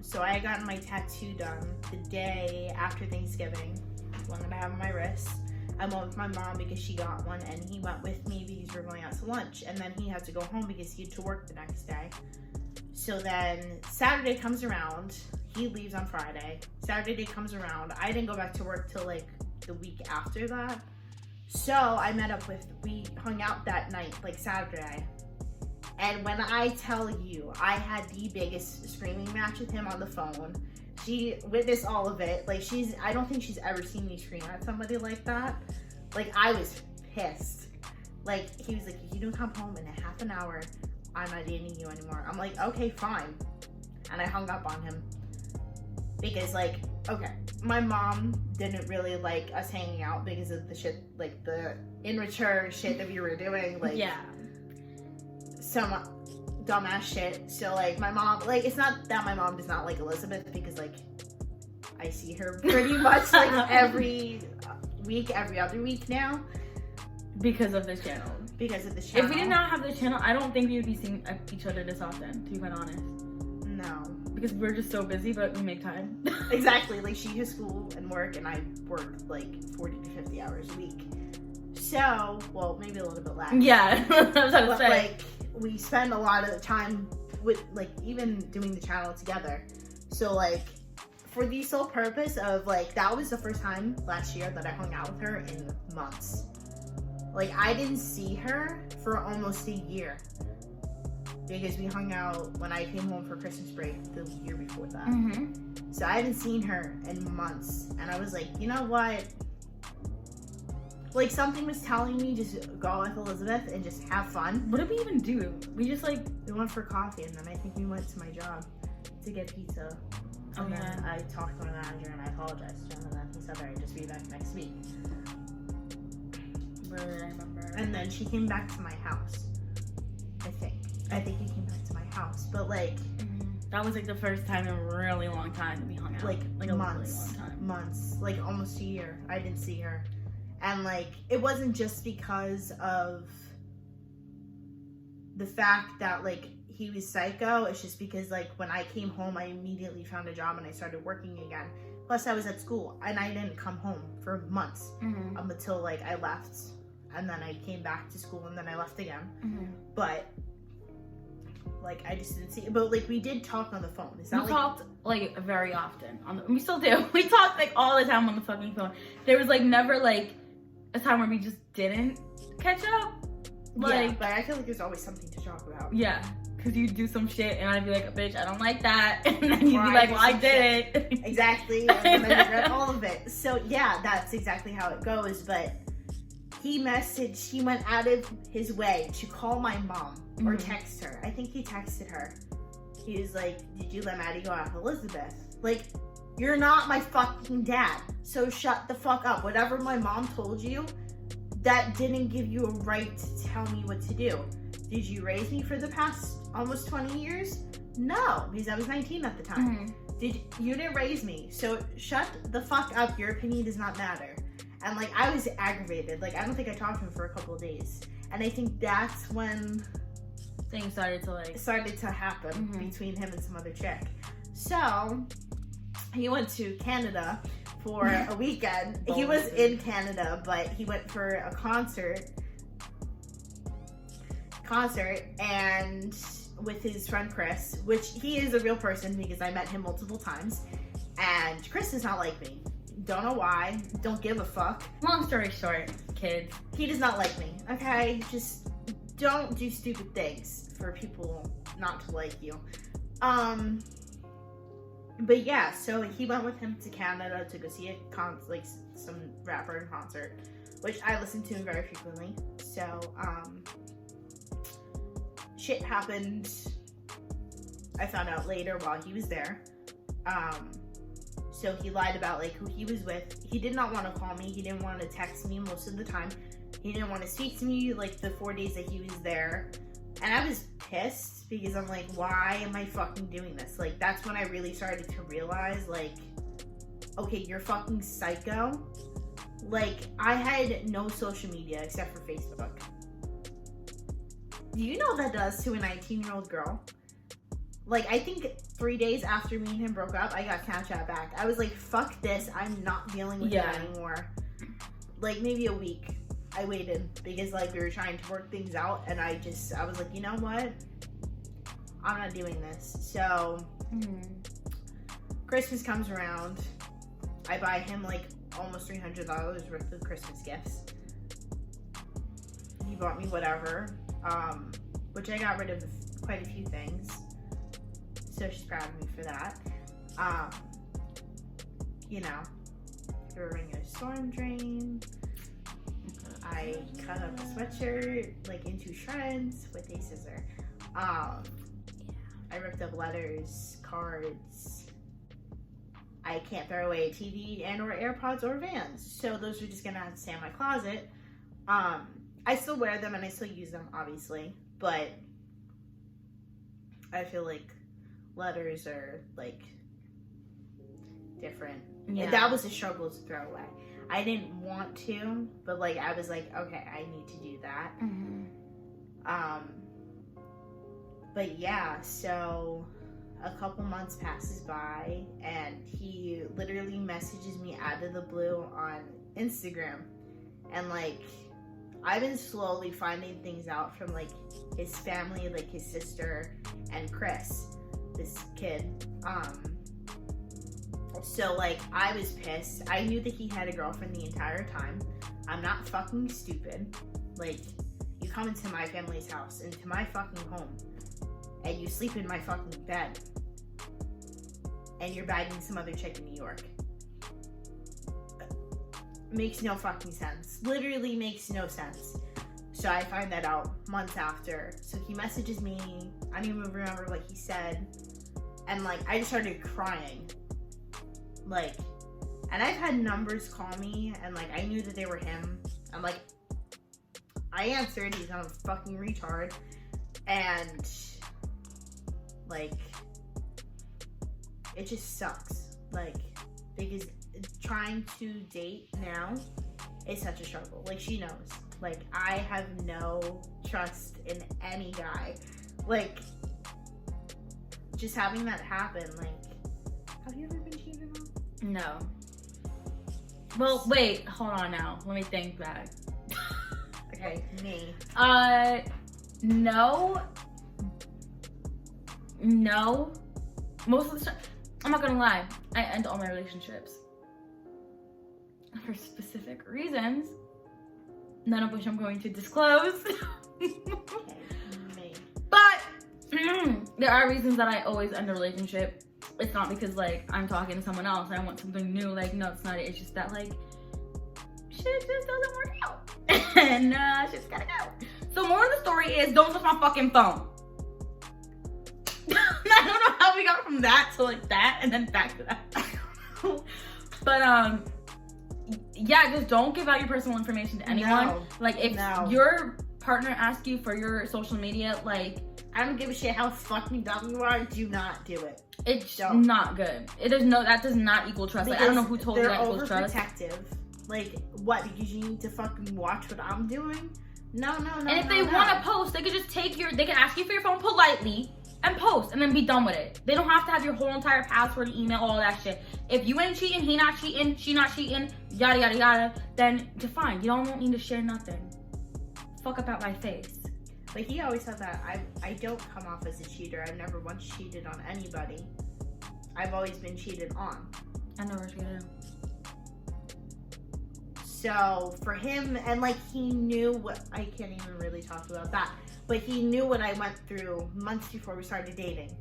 So I had gotten my tattoo done the day after Thanksgiving, one that I have on my wrist. I went with my mom because she got one, and he went with me because we were going out to lunch, and then he had to go home because he had to work the next day. So then Saturday comes around, he leaves on Friday. Saturday comes around, I didn't go back to work till like the week after that. So I we hung out that night, like Saturday. And when I tell you, I had the biggest screaming match with him on the phone. She witnessed all of it. Like I don't think she's ever seen me scream at somebody like that. Like I was pissed. Like he was like, "You don't come home in a half an hour, I'm not dating you anymore." I'm like, "Okay, fine." And I hung up on him. Because like, okay, my mom didn't really like us hanging out because of the shit, like the immature shit that we were doing. Like yeah. Some dumbass shit. So like my mom, like it's not that my mom does not like Elizabeth, because like I see her pretty much like every week, every other week now. Because of this channel. Because of this channel. If we did not have this channel, I don't think we would be seeing each other this often, to be quite honest. No. Because we're just so busy, but we make time. Exactly. Like, she has school and work, and I work like 40 to 50 hours a week. So, well, maybe a little bit less. Yeah, that's what I was but, saying. like, we spend a lot of the time with, like, even doing the channel together. So, like, for the sole purpose of, like, that was the first time last year that I hung out with her in months. Like, I didn't see her for almost a year. Because we hung out when I came home for Christmas break the year before that. Mm-hmm. So I hadn't seen her in months. And I was like, you know what? Like, something was telling me just go with Elizabeth and just have fun. What did we even do? We just, like... We went for coffee, and then I think we went to my job to get pizza. Oh, And yeah. then I talked to my manager, and I apologized to him, and then he said that I'd just be back next week. Really, I remember. And then she came back to my house, I think. I think he came back to my house. But, like... That was, like, the first time in a really long time we hung out. Like a months. really long time. Months. Like, almost a year. I didn't see her. And, like, it wasn't just because of the fact that, like, he was psycho. It's just because, like, when I came home, I immediately found a job and I started working again. Plus, I was at school, and I didn't come home for months until, like, I left. And then I came back to school, and then I left again. But, like, I just didn't see it. But, like, we did talk on the phone. It's not We like... talked, like, very often. We still do. We talked, like, all the time on the fucking phone. There was, like, never, like, a time where we just didn't catch up. Like, yeah, but I feel like there's always something to talk about. Yeah, because you'd do some shit, and I'd be like, bitch, I don't like that. And then you'd Or be like, do well, I some did it. Exactly. And then I regret all of it. So, yeah, that's exactly how it goes. But he went out of his way to call my mom or text her. I think he texted her. He was like, did you let Maddie go out with Elizabeth? Like, you're not my fucking dad. So shut the fuck up. Whatever my mom told you, that didn't give you a right to tell me what to do. Did you raise me for the past almost 20 years? No, because I was 19 at the time. You didn't raise me. So shut the fuck up. Your opinion does not matter. And, like, I was aggravated. Like, I don't think I talked to him for a couple of days. And I think that's when things started to happen between him and some other chick. So he went to Canada for a weekend. He was in Canada, but he went for a concert and with his friend Chris, which he is a real person because I met him multiple times. And Chris does not like me. Don't know why. Don't give a fuck. Long story short, kids. He does not like me, okay? Just don't do stupid things for people not to like you. But yeah, so he went with him to Canada to go see some rapper in concert, which I listen to him very frequently. So, shit happened. I found out later while he was there. So he lied about, like, who he was with. He did not want to call me. He didn't want to text me most of the time. He didn't want to speak to me, like, the 4 days that he was there. And I was pissed because I'm like, why am I fucking doing this? Like, that's when I really started to realize, like, okay, you're fucking psycho. Like, I had no social media except for Facebook. Do you know what that does to a 19-year-old girl? Like, I think 3 days after me and him broke up, I got Snapchat back. I was like, fuck this. I'm not dealing with it anymore. Like, maybe a week. I waited because, like, we were trying to work things out. And I was like, you know what? I'm not doing this. So, Christmas comes around. I buy him, like, almost $300 worth of Christmas gifts. He bought me whatever. Which I got rid of quite a few things. So she's proud of me for that. You know, threw a regular storm drain. I cut up a sweatshirt, like, into shreds with a scissor. I ripped up letters, cards. I can't throw away a TV and or AirPods or Vans. So those are just gonna have to stay in my closet. I still wear them and I still use them, obviously. But I feel like letters are, like, different. Yeah. That was a struggle to throw away. I didn't want to, but like I was like, okay, I need to do that. But yeah, so a couple months passes by and he literally messages me out of the blue on Instagram. And like, I've been slowly finding things out from like his family, like his sister and Chris, this kid. So like, I was pissed. I knew that he had a girlfriend the entire time. I'm not fucking stupid. Like, you come into my family's house, into my fucking home, and you sleep in my fucking bed, and you're bagging some other chick in New York. Makes no fucking sense. Literally makes no sense. So I find that out months after. So he messages me. I don't even remember what he said. And like, I just started crying. Like, and I've had numbers call me, and like, I knew that they were him. I'm like, I answered. He's not a fucking retard. And like, it just sucks. Like, because trying to date now is such a struggle. Like, she knows. Like, I have no trust in any guy. Like, just having that happen, like, have you ever been cheated on? No. Well, wait, hold on now. Let me think back. Okay, me. No. Most of the time, I'm not gonna lie, I end all my relationships for specific reasons, none of which I'm going to disclose. Okay, me. But there are reasons that I always end a relationship. It's not because like I'm talking to someone else and I want something new. Like, no, it's not it. It's just that like shit just doesn't work out. And shit's gotta go. So more of the story is, don't touch my fucking phone. I don't know how we got from that to like that and then back to that. But yeah, just don't give out your personal information to anyone. No. Like, if your partner asks you for your social media, like, I don't give a shit how fucking dumb you are. Do not do it. It's not good. It is that does not equal trust. Like, I don't know who told you that equals trust. They're overprotective. Like, what? Because you need to fucking watch what I'm doing? No. And if they want to post, they could just they can ask you for your phone politely and post and then be done with it. They don't have to have your whole entire password, email, all that shit. If you ain't cheating, he not cheating, she not cheating, yada yada yada, then you're fine. You don't need to share nothing. Fuck up out my face. Like, he always said that I don't come off as a cheater. I've never once cheated on anybody. I've always been cheated on. I never cheated. So for him, and like, he knew what, I can't even really talk about that, but he knew what I went through months before we started dating.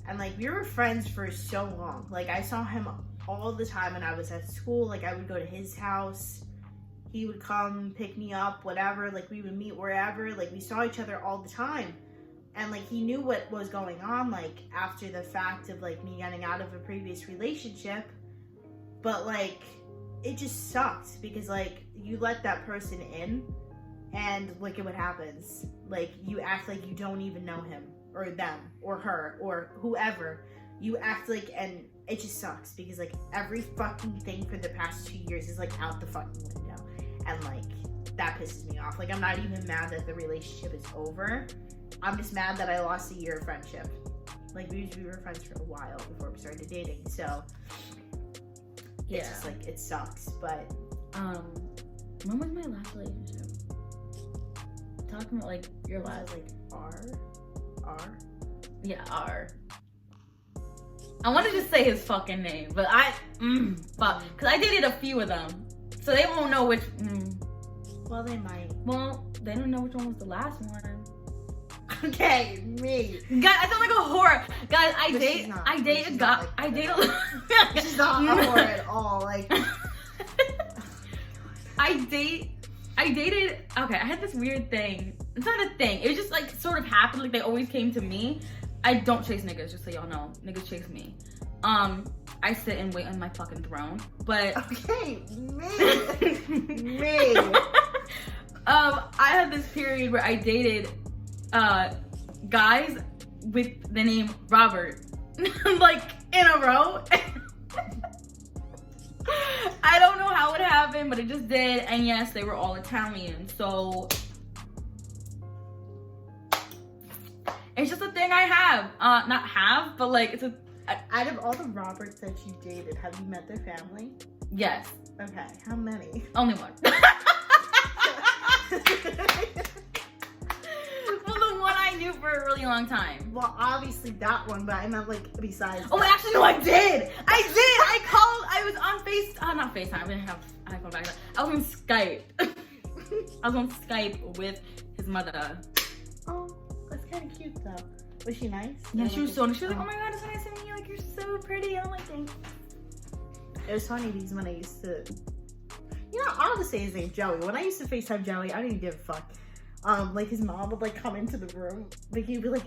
And like, we were friends for so long. Like, I saw him all the time when I was at school. Like, I would go to his house. He would come pick me up, whatever. Like, we would meet wherever. Like, we saw each other all the time. And like, he knew what was going on, like, after the fact of like me getting out of a previous relationship. But like, it just sucked because like, you let that person in and look at what happens. Like, you act like you don't even know him or them or her or whoever. You act like, and it just sucks because like, every fucking thing for the past 2 years is like out the fucking window. And like, that pisses me off. Like, I'm not even mad that the relationship is over. I'm just mad that I lost a year of friendship. Like, we were friends for a while before we started dating, so yeah, it's just like, it sucks. But when was my last relationship? Talking about like your last, like R. Yeah, R. I wanted to say his fucking name, but fuck, because I dated a few of them, so they won't know which. Well, they might. Well, they don't know which one was the last one. Okay, me. Guys, I sound like a whore. Guys, I date a guy. She's not a whore at all. Like, I dated. Okay, I had this weird thing. It's not a thing. It was just like sort of happened. Like, they always came to me. I don't chase niggas, just so y'all know. Niggas chase me. I sit and wait on my fucking throne. But okay, me. I had this period where I dated guys with the name Robert, like, in a row. I don't know how it happened. happen, but it just did. And yes, they were all Italian. So it's just a thing I have. Not have, but like it's a. Out of all the Roberts that you dated, have you met their family? Yes. Okay, how many? Only one. Well, the one I knew for a really long time. Well, obviously that one, but I meant like besides. Oh, that. actually, no, I did. I called. I was on not FaceTime. I didn't have iPhone back then. I was on Skype. I was on Skype with his mother. Oh, that's kind of cute though. Was she nice? Yeah, she was so nice. She was like, "Oh my god, it's so nice to meet you. Like, you're so pretty." And I'm like, "Thanks." It was funny because when I used to, I'll just say his name, Joey. When I used to FaceTime Joey, I didn't give a fuck. Like his mom would like come into the room, but he'd be like,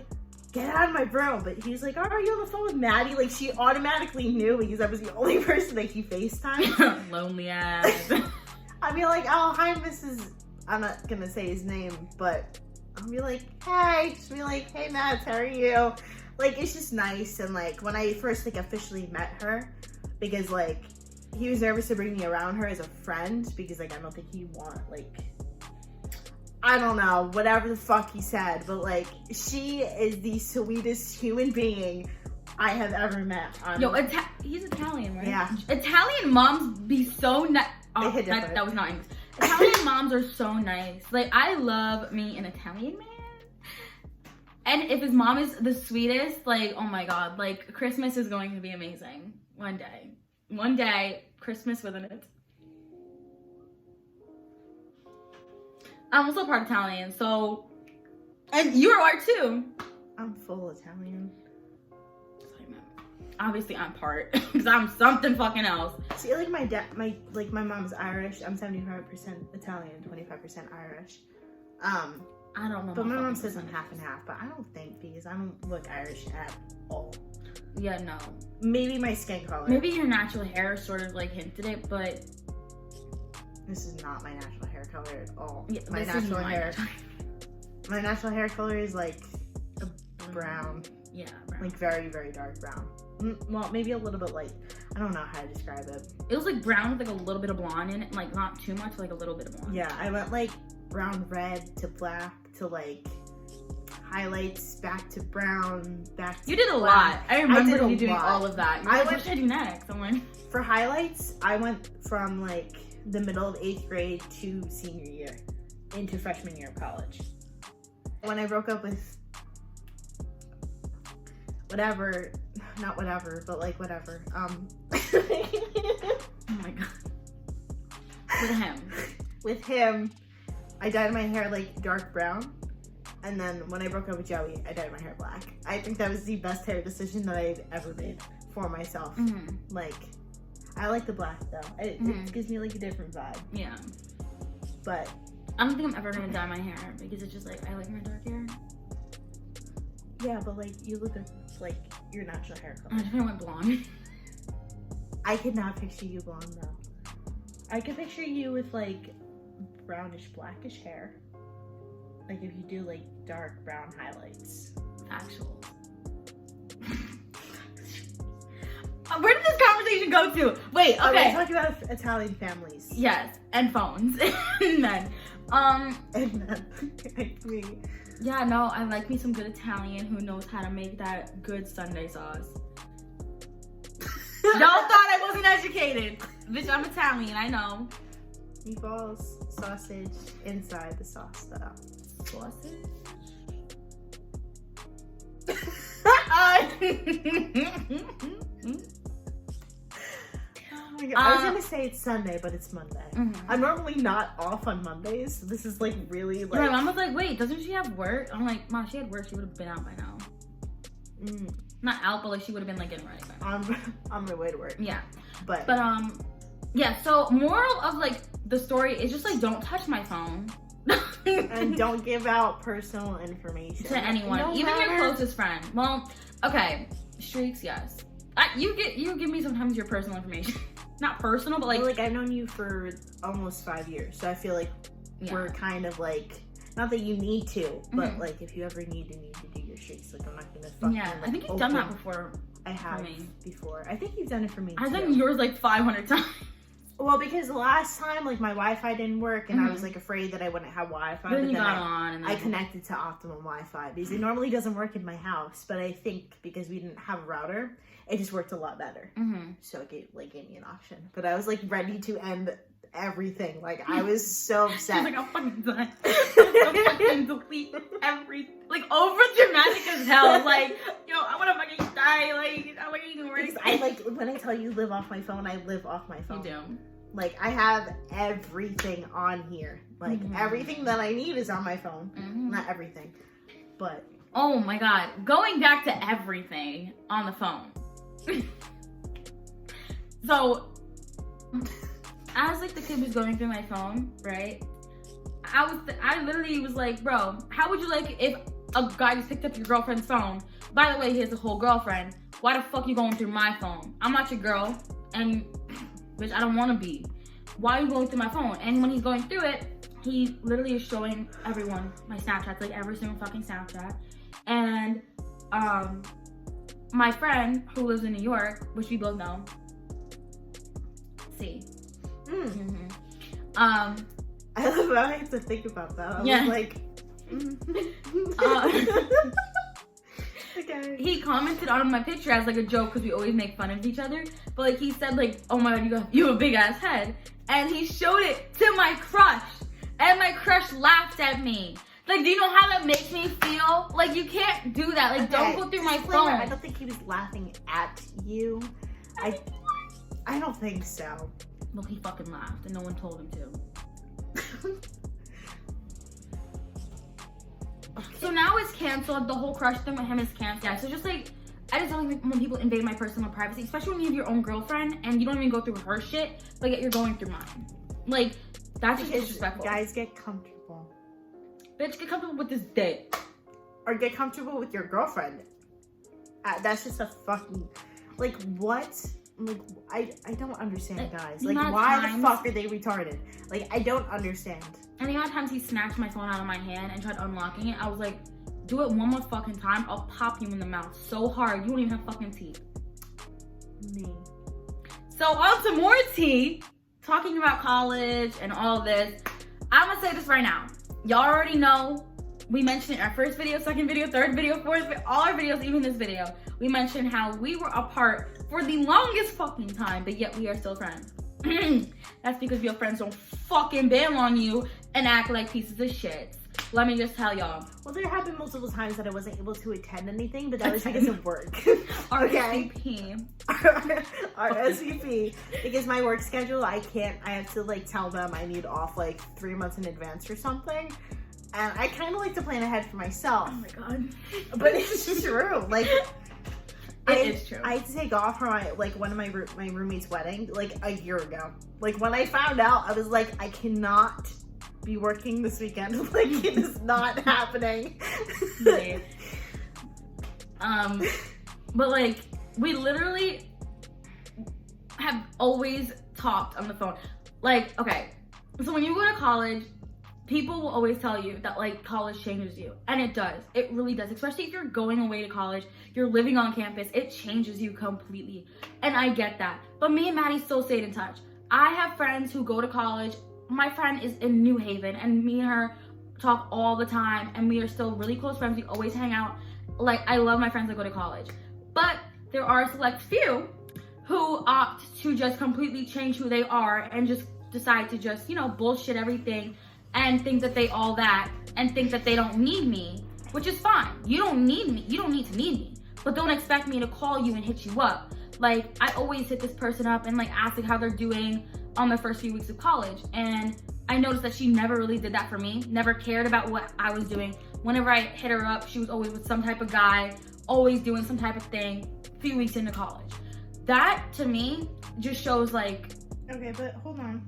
"Get out of my room!" But he was like, "Oh, are you on the phone with Maddie?" Like she automatically knew because I was the only person that he FaceTimed. Lonely ass. I'd be like, "Oh, hi, Mrs." I'm not gonna say his name, but I'll be like, "Hey," just be like, "Hey, Matt, how are you?" Like it's just nice. And like when I first like officially met her, because like he was nervous to bring me around her as a friend because like I don't think he I don't know, whatever the fuck he said, but like she is the sweetest human being I have ever met. Yo, he's Italian, right? Yeah. Italian moms be so nice. Oh, hit different. that was not English. Italian moms are so nice. Like I love me an Italian man. And if his mom is the sweetest, like, oh my god, like Christmas is going to be amazing. One day, Christmas with an. I'm also part Italian, so, and you are too. I'm full Italian. Obviously, I'm part because I'm something fucking else. See, like my mom's Irish. I'm 75% Italian, 25% Irish. I don't know. But my mom says I'm half and half, but I don't think because I don't look Irish at all. Yeah, no. Maybe my skin color. Maybe your natural hair sort of like hinted it, but this is not my natural hair color at all. Yeah, my natural hair color is like a brown. Yeah, brown. Like very, very dark brown. Well, maybe a little bit like, I don't know how to describe it. It was like brown with like a little bit of blonde in it, like not too much, like a little bit of blonde. Yeah, I went like brown red to black to like highlights back to brown back to You did a black. lot. I remember you doing lot. all of that. You're like, what should I do next? I'm like, for highlights, I went from like the middle of 8th grade to senior year into freshman year of college. When I broke up with whatever. oh my god. With him, I dyed my hair like dark brown. And then when I broke up with Joey, I dyed my hair black. I think that was the best hair decision that I've ever made for myself. Mm-hmm. Like, I like the black though. It gives me like a different vibe. Yeah. But I don't think I'm ever gonna dye my hair because it's just like, I like my dark hair. Yeah, but like, you look like your natural hair color. I just went blonde. I could not picture you blonde though. I could picture you with like brownish blackish hair. Like if you do like dark brown highlights. Actual. Where did this conversation go to? Wait, okay. We're talking about Italian families. Yes, and phones. And then, I mean, yeah, no, I like me some good Italian who knows how to make that good Sunday sauce. Y'all thought I wasn't educated. Bitch, I'm Italian, I know. Meatballs, sausage, inside the sauce though. Sausage? Oh my God. I was gonna say it's Sunday, but it's Monday. Mm-hmm. I'm normally not off on Mondays, so this is like really like. My mom was like, "Wait, doesn't she have work?" I'm like, "Ma, she had work. She would have been out by now. Not out, but like she would have been like getting ready by now." On my way to work. Yeah, but yeah. So moral of like the story is just like don't touch my phone. And don't give out personal information to anyone, no even matter. your closest friend. Well, okay, streaks, yes. You give me sometimes your personal information, not personal, but like. Well, like I've known you for almost 5 years, so I feel like we're kind of like, not that you need to, but like if you ever need to do your streaks, like I'm not gonna fucking. Yeah, like, I think you've done that before. I have before. I think you've done it for me. I've done yours like 500 times. Well, because the last time, like, my Wi-Fi didn't work, and I was, like, afraid that I wouldn't have Wi-Fi. Then but you then got on. And I connected to Optimum Wi-Fi, because it normally doesn't work in my house, but I think because we didn't have a router, it just worked a lot better. So it gave me an option. But I was, like, ready to end everything. Like, I was so upset. She's like, I'm fucking done. I'm fucking delete everything. Like, over dramatic as hell. Like, yo, I want to fucking die. Like, I'm like, even worse. I, like, when I tell you live off my phone, I live off my phone. You do. Like, I have everything on here. Like, everything that I need is on my phone. Not everything, but... Oh, my God. Going back to everything on the phone. So, as, like, the kid was going through my phone, right? I literally was like, bro, how would you like if a guy just picked up your girlfriend's phone? By the way, he has a whole girlfriend. Why the fuck you going through my phone? I'm not your girl, and... Which I don't want to be. Why are you going through my phone? And when he's going through it, he literally is showing everyone my Snapchats, like every single fucking Snapchat. And my friend who lives in New York, which we both know, see. I love how I have to think about that. I was like, okay. He commented on my picture as like a joke because we always make fun of each other. But like he said like, oh my God, you have a big ass head. And he showed it to my crush. And my crush laughed at me. Like, do you know how that makes me feel? Like, you can't do that. Like, don't go through my phone. I don't think he was laughing at you. I don't think so. Well, he fucking laughed and no one told him to. So now it's canceled. The whole crush thing with him is canceled. Yeah, so just like, I just don't like when people invade my personal privacy, especially when you have your own girlfriend and you don't even go through her shit, but yet you're going through mine. Like, that's just disrespectful. Guys, get comfortable. Bitch, get comfortable with this dick. Or get comfortable with your girlfriend. That's just a fucking... Like, what? Like, I don't understand, guys. Like, why the fuck are they retarded? Like, I don't understand. And the amount of times he snatched my phone out of my hand and tried unlocking it, I was like, do it one more fucking time, I'll pop you in the mouth so hard, you don't even have fucking teeth. Me. So on to more tea, talking about college and all this. I'm gonna say this right now. Y'all already know, we mentioned it in our first video, second video, third video, fourth video, all our videos, even this video. We mentioned how we were apart for the longest fucking time, but yet we are still friends. That's because your friends don't fucking bail on you and act like pieces of shit. Let me just tell y'all. Well, there have been multiple times that I wasn't able to attend anything, but that was because of work. RSVP. RSVP. Because my work schedule, I have to like tell them I need off like 3 months in advance or something. And I kind of like to plan ahead for myself. Oh my God. But it's true. Like, it is true. I had to take off for one of my roommate's wedding like a year ago. Like when I found out, I was like, I cannot be working this weekend. Like it is not happening. But like we literally have always talked on the phone. Like, okay, so when you go to college, people will always tell you that like college changes you, and it does. It really does, especially if you're going away to college, you're living on campus, it changes you completely. And I get that. But me and Maddie still stayed in touch. I have friends who go to college. My friend is in New Haven, and me and her talk all the time, and we are still really close friends. We always hang out. Like, I love my friends that go to college. But there are a select few who opt to just completely change who they are and just decide to just, you know, bullshit everything and think that they all that and think that they don't need me, which is fine. You don't need me. You don't need to need me. But don't expect me to call you and hit you up. Like, I always hit this person up and like ask like how they're doing on their first few weeks of college. And I noticed that she never really did that for me, never cared about what I was doing. Whenever I hit her up, she was always with some type of guy, always doing some type of thing, a few weeks into college. That, to me, just shows like... Okay, but hold on.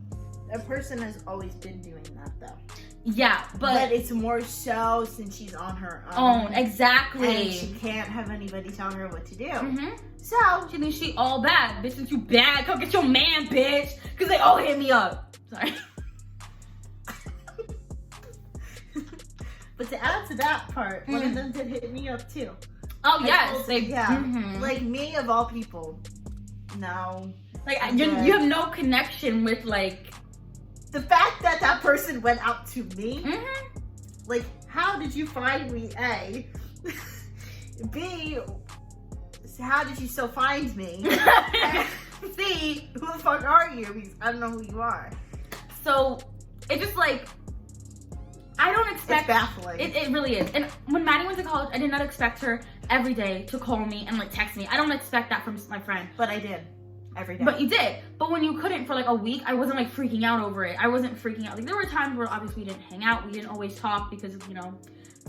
A person has always been doing that, though. Yeah, but it's more so since she's on her own. Exactly. And she can't have anybody tell her what to do. So she thinks she all bad. Bitch, since you bad, come get your man, bitch. Because they all hit me up. Sorry. But to add to that part, one of them did hit me up too. Oh, yes. Like me of all people. No. Like, you have no connection with, like... The fact that that person went out to me, Mm-hmm. like, how did you find me, A? B, how did you still find me? C, who the fuck are you? Because I don't know who you are. So, it's just like... I don't expect... It's baffling. It really is. And when Maddie went to college, I did not expect her every day to call me and, like, text me. I don't expect that from my friend. But I did. Every day. But you did. But when you couldn't for, like, a week, I wasn't, like, freaking out over it. I wasn't freaking out. Like, there were times where, obviously, we didn't hang out. We didn't always talk because of, you know,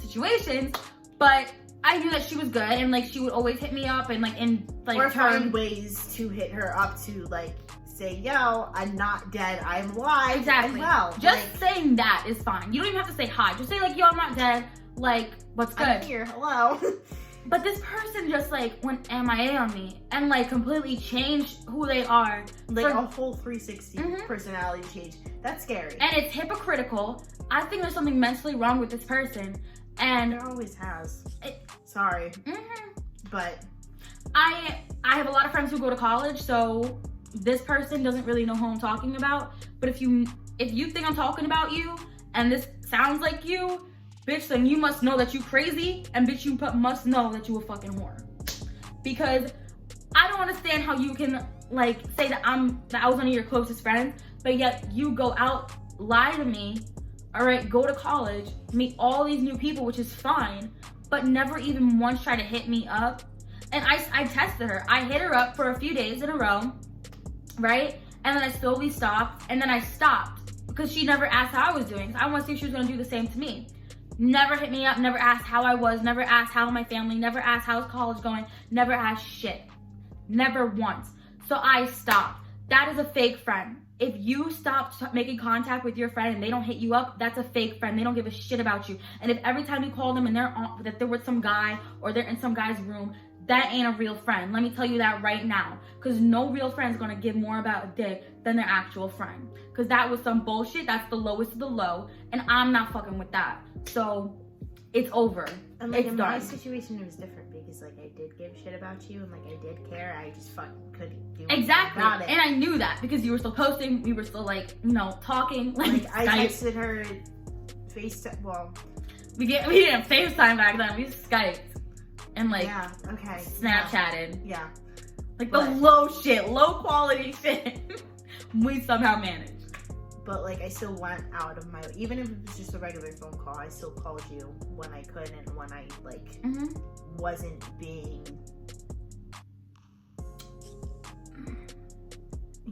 situations. But I knew that she was good. And, like, she would always hit me up and, like, in, like... Or find ways to hit her up to, like... say, yo, I'm not dead, I'm alive. Exactly. Well. Just saying that is fine. You don't even have to say hi. Just say, like, yo, I'm not dead. Like, what's good? I'm here. Hello. But this person just, like, went MIA on me and, like, completely changed who they are. Like a whole 360 personality change. That's scary. And it's hypocritical. I think there's something mentally wrong with this person. And there always has. Sorry. But I have a lot of friends who go to college, so this person doesn't really know who I'm talking about. But if you think I'm talking about you and this sounds like you, bitch, then you must know that you crazy, and bitch, you must know that you a fucking whore. Because I don't understand how you can, like, say that I was one of your closest friends, but yet you go out, lie to me, all right, go to college, meet all these new people, which is fine, but never even once try to hit me up. And I tested her. I hit her up for a few days in a row, right? And then I slowly stopped, and then I stopped because she never asked how I was doing. I want to see if she was going to do the same to me. Never hit me up, never asked how I was, never asked how my family, never asked how's college going, never asked shit. Never once. So I stopped. That is a fake friend. If you stop making contact with your friend and they don't hit you up, that's a fake friend. They don't give a shit about you. And if every time you call them and that they're with some guy or they're in some guy's room, that ain't a real friend. Let me tell you that right now. Because no real friend's gonna give more about a dick than their actual friend. Because that was some bullshit. That's the lowest of the low. And I'm not fucking with that. So, it's over. And like it's in done. my situation, it was different because like I did give shit about you and like I did care. I just fucking couldn't do anything about it. And I knew that because you were still posting. We were still like, you know, talking. Like I texted her FaceTime. Well, we didn't FaceTime back then. We Skyped. And like, yeah, okay. Snapchatted. Yeah. Like the low quality shit. We somehow managed. But like I still went out of my, even if it was just a regular phone call, I still called you when I could and when I like wasn't being.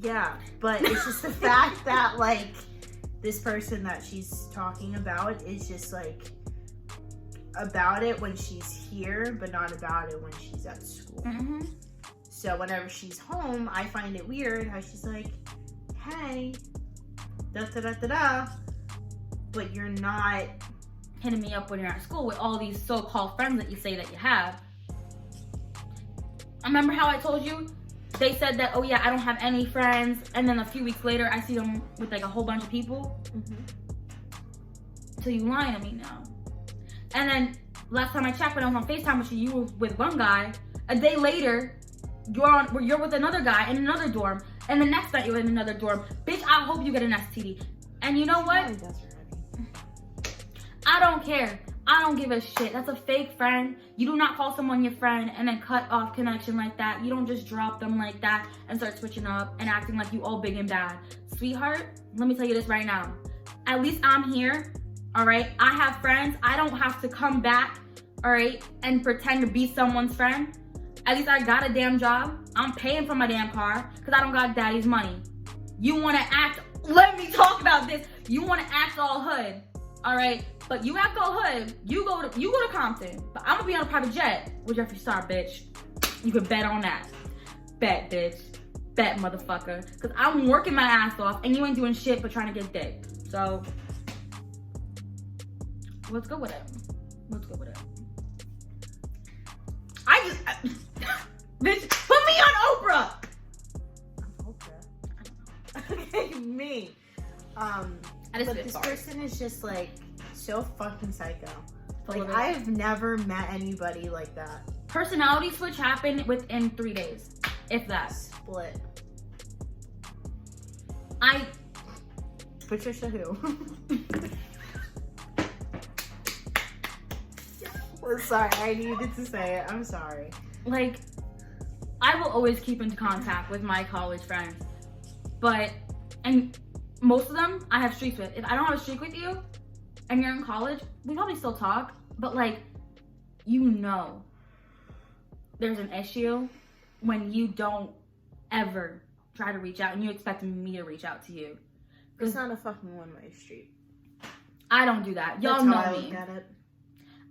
Yeah, but it's just the fact that like this person that she's talking about is just like about it when she's here, but not about it when she's at school. So whenever she's home, I find it weird how she's like, hey, da da da da da, but you're not hitting me up when you're at school with all these so-called friends that you say that you have. Remember how I told you? They said that, oh yeah, I don't have any friends, and then a few weeks later, I see them with like a whole bunch of people. So you lying to me now. And then last time I checked when I was on FaceTime with you, you were with one guy. A day later, you're with another guy in another dorm. And the next night you're in another dorm. Bitch, I hope you get an STD. And you know what? I don't care. I don't give a shit. That's a fake friend. You do not call someone your friend and then cut off connection like that. You don't just drop them like that and start switching up and acting like you all big and bad. Sweetheart, let me tell you this right now. At least I'm here, all right? I have friends. I don't have to come back, all right, and pretend to be someone's friend. At least I got a damn job. I'm paying for my damn car because I don't got daddy's money. You want to act, let me talk about this. You want to act all hood, all right? But you act all hood, you go to Compton. But I'm going to be on a private jet with Jeffree Star, bitch. You can bet on that. Bet, bitch. Bet, motherfucker. Because I'm working my ass off and you ain't doing shit but trying to get dick. So, let's go with it. Let's go with it. Bitch, put me on Oprah. Okay, me. But this person is just like so fucking psycho. Like I've never met anybody like that. Personality switch happened within 3 days, if that. Split. Patricia who? I'm sorry, I needed to say it. I'm sorry. Like, I will always keep in contact with my college friends, and most of them I have streaks with. If I don't have a streak with you and you're in college, we probably still talk, but like, you know, there's an issue when you don't ever try to reach out and you expect me to reach out to you. It's not a fucking one-way street. I don't do that. Y'all That's know how I me. look at it.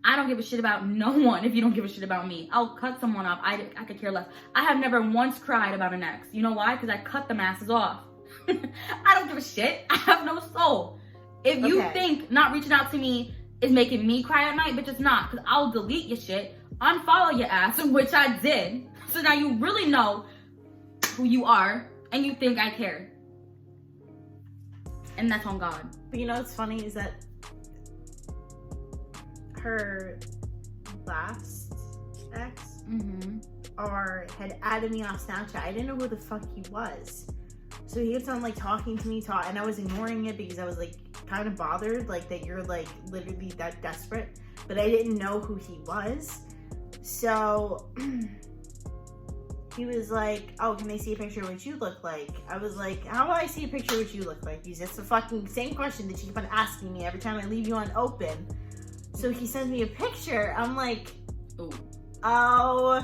I don't give a shit about no one if you don't give a shit about me. I'll cut someone off. I could care less. I have never once cried about an ex. You know why? Because I cut them asses off. I don't give a shit. I have no soul. If you think not reaching out to me is making me cry at night, bitch, it's not. Because I'll delete your shit, unfollow your ass, which I did. So now you really know who you are and you think I care. And that's on God. But you know what's funny is that her last ex had added me on Snapchat. I didn't know who the fuck he was. So he kept on like talking to me, and I was ignoring it because I was like kind of bothered, like that you're like literally that desperate. But I didn't know who he was. So he was like, oh, can I see a picture of what you look like? I was like, how do I see a picture of what you look like? Because it's the fucking same question that you keep on asking me every time I leave you unopened. So he sends me a picture. I'm like, oh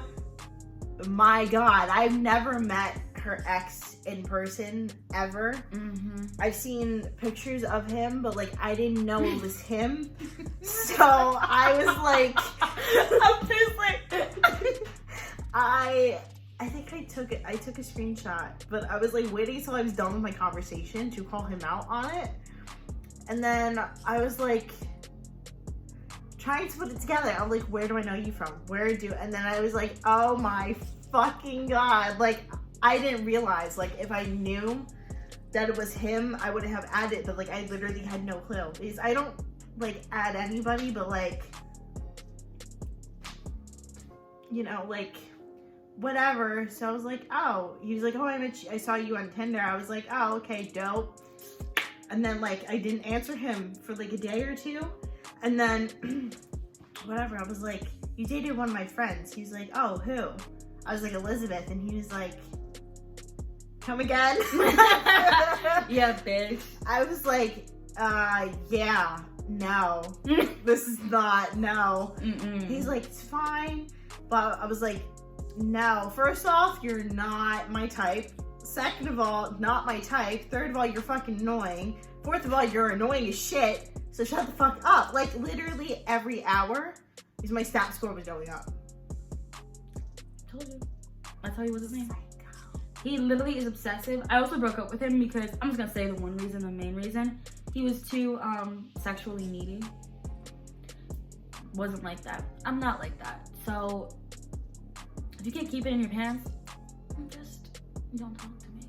my God. I've never met her ex in person ever. I've seen pictures of him, but like I didn't know it was him. So I was like, I'm just like, I think I took a screenshot, but I was like waiting until I was done with my conversation to call him out on it. And then I was like trying to put it together. I'm like, where do I know you from? And then I was like, oh my fucking God. Like, I didn't realize, like, if I knew that it was him, I would have added, but like, I literally had no clue. Because I don't, like, add anybody, but like, you know, like, whatever. So I was like, oh, he was like, oh, I saw you on Tinder. I was like, oh, okay, dope. And then like, I didn't answer him for like a day or two. And then, whatever, I was like, you dated one of my friends. He was like, oh, who? I was like, Elizabeth. And he was like, come again? Yeah, bitch. I was like, yeah, no. This is not, no. He's like, it's fine. But I was like, no. First off, you're not my type. Second of all, not my type. Third of all, you're fucking annoying. Fourth of all, you're annoying as shit. So shut the fuck up. Like, literally every hour, because my stat score was going up. Told you. That's how he was his name. He literally is obsessive. I also broke up with him because, I'm just gonna say the one reason, the main reason. He was too sexually needy. Wasn't like that. I'm not like that. So, if you can't keep it in your pants, just don't talk to me.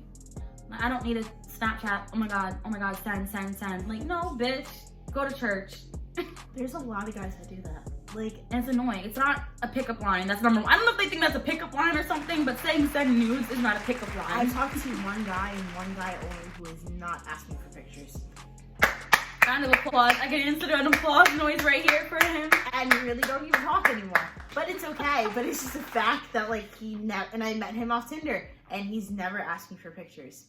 I don't need a Snapchat. Oh my god, send. Like, no, bitch. Go to church. There's a lot of guys that do that. Like, and it's annoying. It's not a pickup line. That's number one. I don't know if they think that's a pickup line or something, but saying send nudes is not a pickup line. I talked to one guy and one guy only who is not asking for pictures. Round of applause. I can insert an applause noise right here for him. And we really don't even talk anymore. But it's okay. But it's just a fact that like and I met him off Tinder and he's never asking for pictures.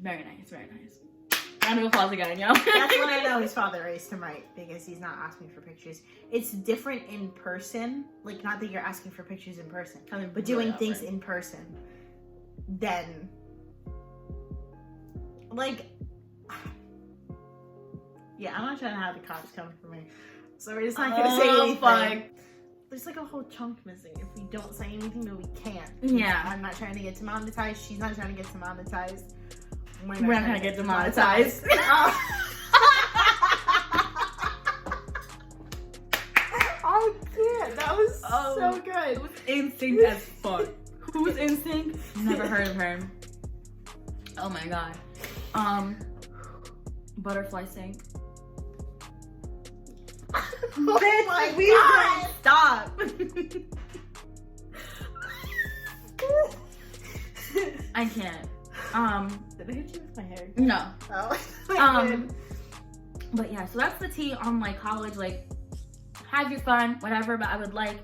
Very nice, very nice. Round of applause again, yo. That's when I know his father raised him right, because he's not asking for pictures. It's different in person, like not that you're asking for pictures in person, but doing things in person. Then, like, yeah, I'm not trying to have the cops come for me, so we're just not gonna say anything. Fine. There's like a whole chunk missing if we don't say anything, but we can't. Yeah. I'm not trying to get demonetized. She's not trying to get demonetized. We're not gonna get demonetized. Oh, yeah, that was so good. It was instinct as fuck. Who's instinct? Never heard of her. Oh my god. Butterfly sink. Oh Bitch, we God. stop. I can't. Did I hit you with my hair? No. Oh. But yeah, so that's the tea on like college. Like, have your fun, whatever. But I would like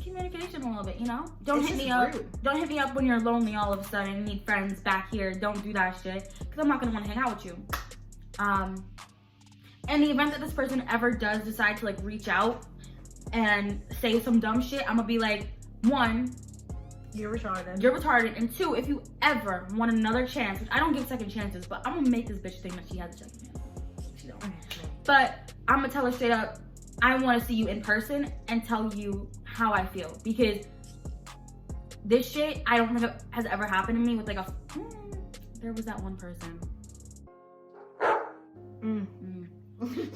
communication a little bit, you know? Don't hit me up. Don't hit me up when you're lonely all of a sudden and need friends back here. Don't do that shit, because I'm not gonna want to hang out with you. In the event that this person ever does decide to like reach out and say some dumb shit, I'm gonna be like, 1, You're retarded. you're retarded, and 2, if you ever want another chance, which I don't give second chances, but I'm gonna make this bitch think that she has a second chance. She don't. But I'm gonna tell her straight up, I want to see you in person and tell you how I feel, because this shit I don't think it has ever happened to me with like there was that one person.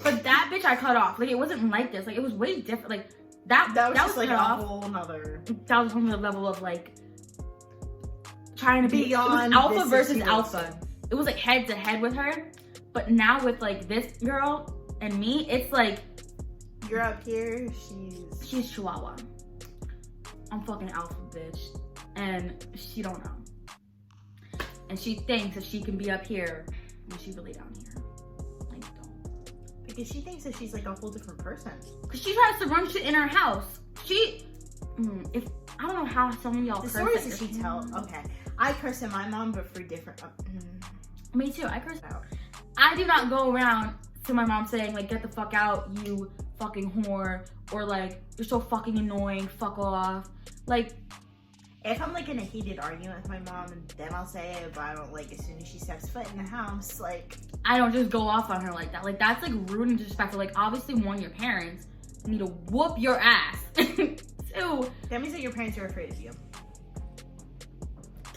But that bitch I cut off. Like, it wasn't like this. Like, it was way different. Like that was just like cut a off. whole nother. That was on the level of like trying to be beyond alpha versus situation. alpha. It was like head to head with her. But now with like this girl and me, it's like you're up here, she's Chihuahua. I'm fucking alpha bitch, and she don't know. And she thinks that she can be up here when she's really down here. Like, don't. Because she thinks that she's like a whole different person. Cause she tries to run shit in her house. If I don't know how some of y'all the curse stories at that she your- tell. Okay, I curse at my mom, but for different. Me too. I curse out. I do not go around to my mom saying like, get the fuck out, you fucking whore, or like, you're so fucking annoying, fuck off. Like, if I'm like in a heated argument with my mom, and then I'll say it, but I don't like as soon as she steps foot in the house, like, I don't just go off on her like that. Like, that's like rude and disrespectful. Like, obviously, 1, your parents need to whoop your ass. 2, that means that your parents are afraid of you.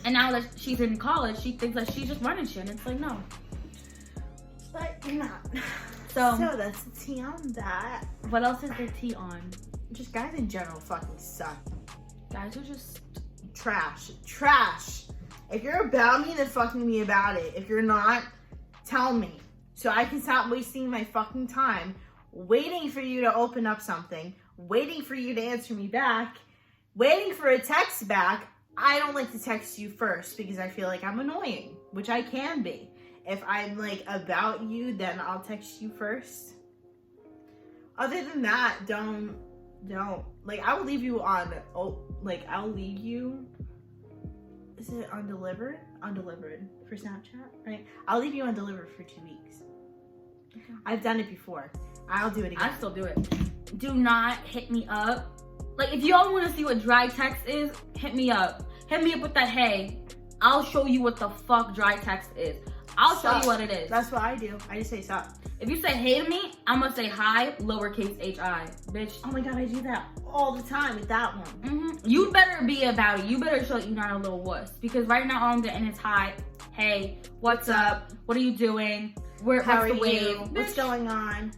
and now that she's in college, she thinks that she's just running shit. And it's like, no. But you're not. So that's the tea on that. What else is there tea on? Just guys in general fucking suck. Guys are just trash. If you're about me, then fucking me about it. If you're not, tell me, so I can stop wasting my fucking time waiting for you to open up something, waiting for you to answer me back, waiting for a text back. I don't like to text you first because I feel like I'm annoying, which I can be. If I'm like about you, then I'll text you first. Other than that, don't. Like, I will leave you on, I'll leave you, is it undelivered? Undelivered for Snapchat, right? I'll leave you undelivered for 2 weeks. Okay. I've done it before. I'll do it again. I still do it. Do not hit me up. Like, if y'all want to see what dry text is, hit me up. Hit me up with that, hey, I'll show you what the fuck dry text is. I'll show you what it is. That's what I do. I just say stop. If you say hey to me, I'm gonna say hi, lowercase hi. Bitch. Oh my god, I do that all the time with that one. You better be about it. You better show that you're not a little wuss. Because right now all I'm getting is hi, hey, what's up? What are you doing? How are what's the wave? you? What's going on?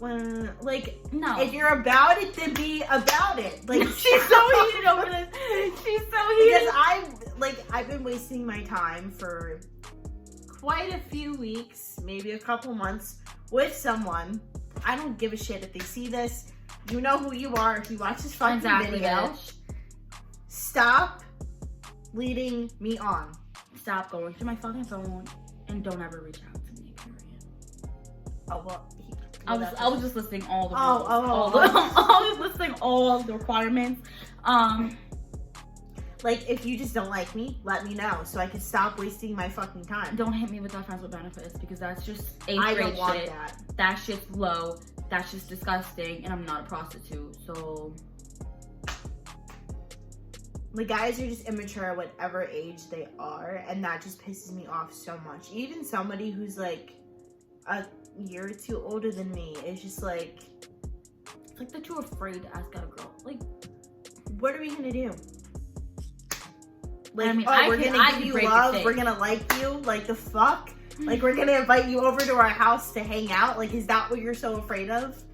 No. If you're about it, then be about it. Like, she's so heated over this. She's so heated. Because I've been wasting my time for quite a few weeks, maybe a couple months, with someone. I don't give a shit if they see this. You know who you are. If you watch this fucking video, bitch. Stop leading me on. Stop going to my fucking phone and don't ever reach out to me, period. Oh, well. I was just listing all the rules. I was listing all the requirements. Like, if you just don't like me, let me know so I can stop wasting my fucking time. Don't hit me with that friends with benefits, because that's just 8th grade shit. I don't want that. That shit's low. That's just disgusting, and I'm not a prostitute, so. The guys are just immature at whatever age they are, and that just pisses me off so much. Even somebody who's like a year or 2 older than me is just like. It's like they're too afraid to ask out a girl. Like, what are we gonna do? Like, I mean, we're gonna give you love, we're gonna like you, like the fuck? Like, we're gonna invite you over to our house to hang out? Like, is that what you're so afraid of?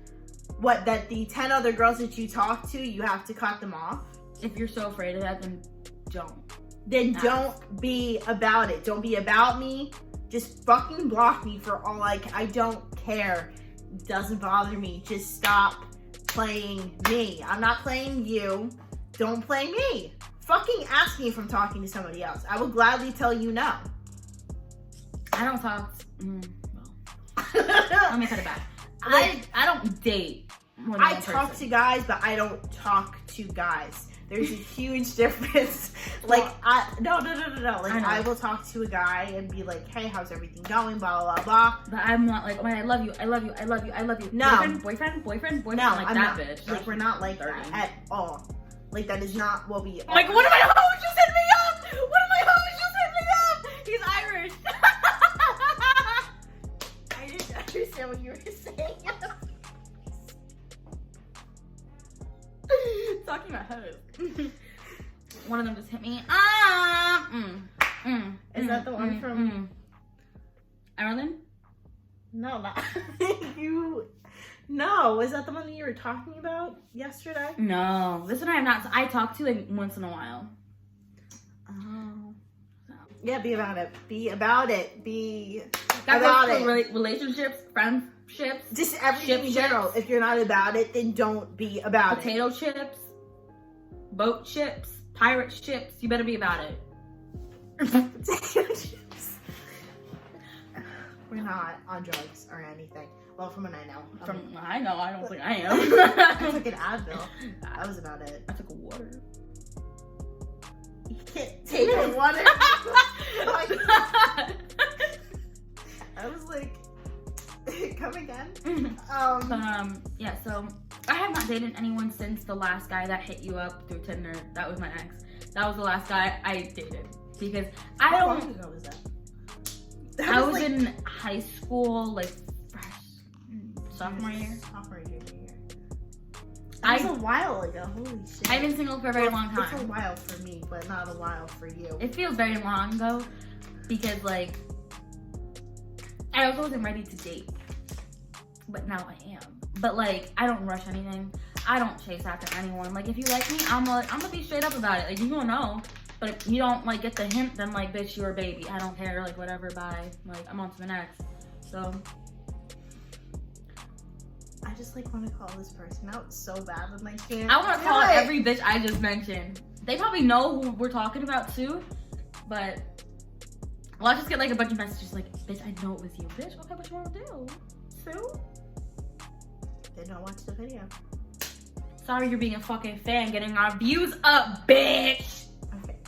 What, that the 10 other girls that you talk to, you have to cut them off? If you're so afraid of that, then don't. Then don't be about it. Don't be about me. Just fucking block me for all I don't care. It doesn't bother me. Just stop playing me. I'm not playing you. Don't play me. fucking ask me if I'm talking to somebody else. I will gladly tell you no. I don't talk. Let me cut it back. I don't date. More than I one talk person. to guys, but I don't talk to guys. There's a huge difference. Like, no. Like, I will talk to a guy and be like, hey, how's everything going? Blah, blah, blah. But I'm not like, oh, I love you. No. Boyfriend. No, like I'm that not. bitch. Like, we're not like that at all. Like, that is not what we are. Like, one of my hoes just hit me up! One of my hoes just hit me up! He's Irish. I didn't understand what you were saying. Talking about hoes. One of them just hit me. Is that the one from Ireland? No, not you. No, is that the one that you were talking about yesterday? No, this one I have not. I talk to like once in a while. Oh. Yeah, be about it. Be about it. Be That about goes it. for relationships, friendships, Just everything in general. chips. If you're not about it, then don't be about potato chips, boat chips, pirate chips. You better be about it. Potato chips. We're not on drugs or anything. Well, from what I know. I know. I don't think I am. I took an Advil. That was about it. I took a water. You can't take the water. I was like, come again? Yeah, so I have not dated anyone since the last guy that hit you up through Tinder. That was my ex. That was the last guy I dated. Because How long ago was that? I was like, in high school, like sophomore year. Sophomore year. That was a while ago. Holy shit. I've been single for a very long time. It's a while for me, but not a while for you. It feels very long ago because like I also wasn't ready to date, but now I am. But like I don't rush anything. I don't chase after anyone. Like if you like me, I'm gonna be straight up about it. Like you gonna know. But if you don't like get the hint, then like bitch, you're a baby. I don't care. Like whatever. Bye. Like I'm on to the next. So. I just like want to call this person out so bad and I can't. I want to call every bitch I just mentioned. They probably know who we're talking about too, but well, I'll just get like a bunch of messages like, bitch, I know it was you. Bitch, okay, what you want to do? Sue? They don't watch the video. Sorry you're being a fucking fan, getting our views up, bitch! Okay.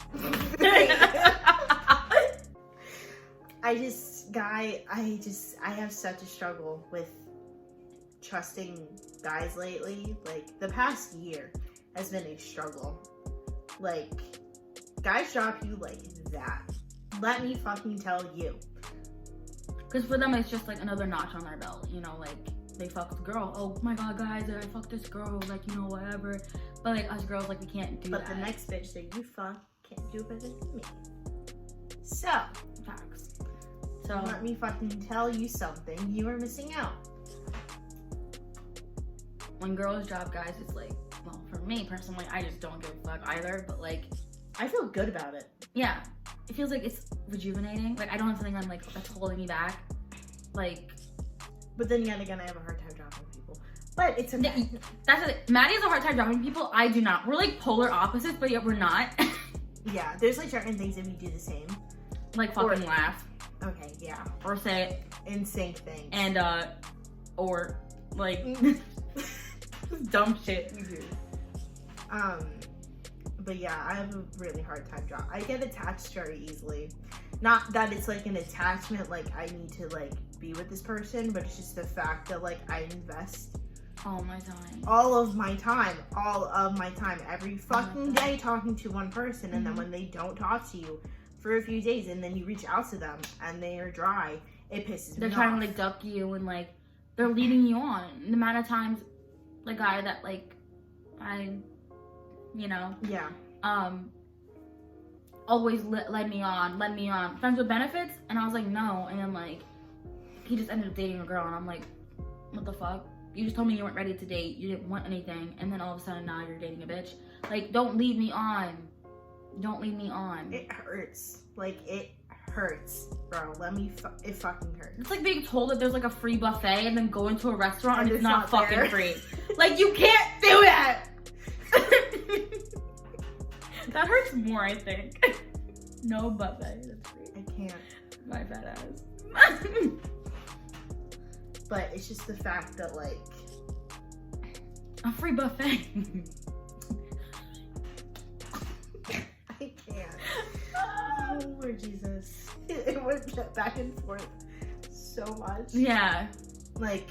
I have such a struggle with trusting guys lately. Like the past year has been a struggle. Like guys drop you like that. Let me fucking tell you. Because for them it's just like another notch on their belt, you know, like they fuck with a girl. Oh my god, guys, I fucked this girl, like, you know, whatever. But like us girls, like we can't do that. But the next bitch that you fuck can't do better than me. So facts. So let me fucking tell you something. You are missing out. When girls drop guys, it's like, well, for me personally, I just don't give a fuck either. But like, I feel good about it. Yeah, it feels like it's rejuvenating. Like I don't have something I'm like that's holding me back. Like, but then yet again, I have a hard time dropping people. But it's okay. That's it. Maddie has a hard time dropping people. I do not. We're like polar opposites, but yet we're not. Yeah, there's like certain things that we do the same. Like fucking laugh. Okay, yeah. Or say in sync things. And or like dumb shit you do. But yeah, I have a really hard time drop. I get attached very easily. Not that it's like an attachment, like I need to like be with this person, but it's just the fact that like I invest all my time, every fucking day talking to one person, and then when they don't talk to you for a few days, and then you reach out to them and they are dry, it pisses me off. They're trying to like duck you and like they're leading you on. The amount of times the guy that like yeah, always led me on, friends with benefits, and I was like no, and then like he just ended up dating a girl, and I'm like, what the fuck? You just told me you weren't ready to date, you didn't want anything, and then all of a sudden now you're dating a bitch. Like, don't lead me on. It hurts. Like, it hurts, bro. It fucking hurts. It's like being told that there's like a free buffet and then go into a restaurant and it's not there. fucking free. Like, you can't do that. That hurts more, I think. No buffet. That's free. I can't. My fat ass. But it's just the fact that, like, a free buffet. I can't. Oh, Lord Jesus. It went back and forth so much. Yeah. Like,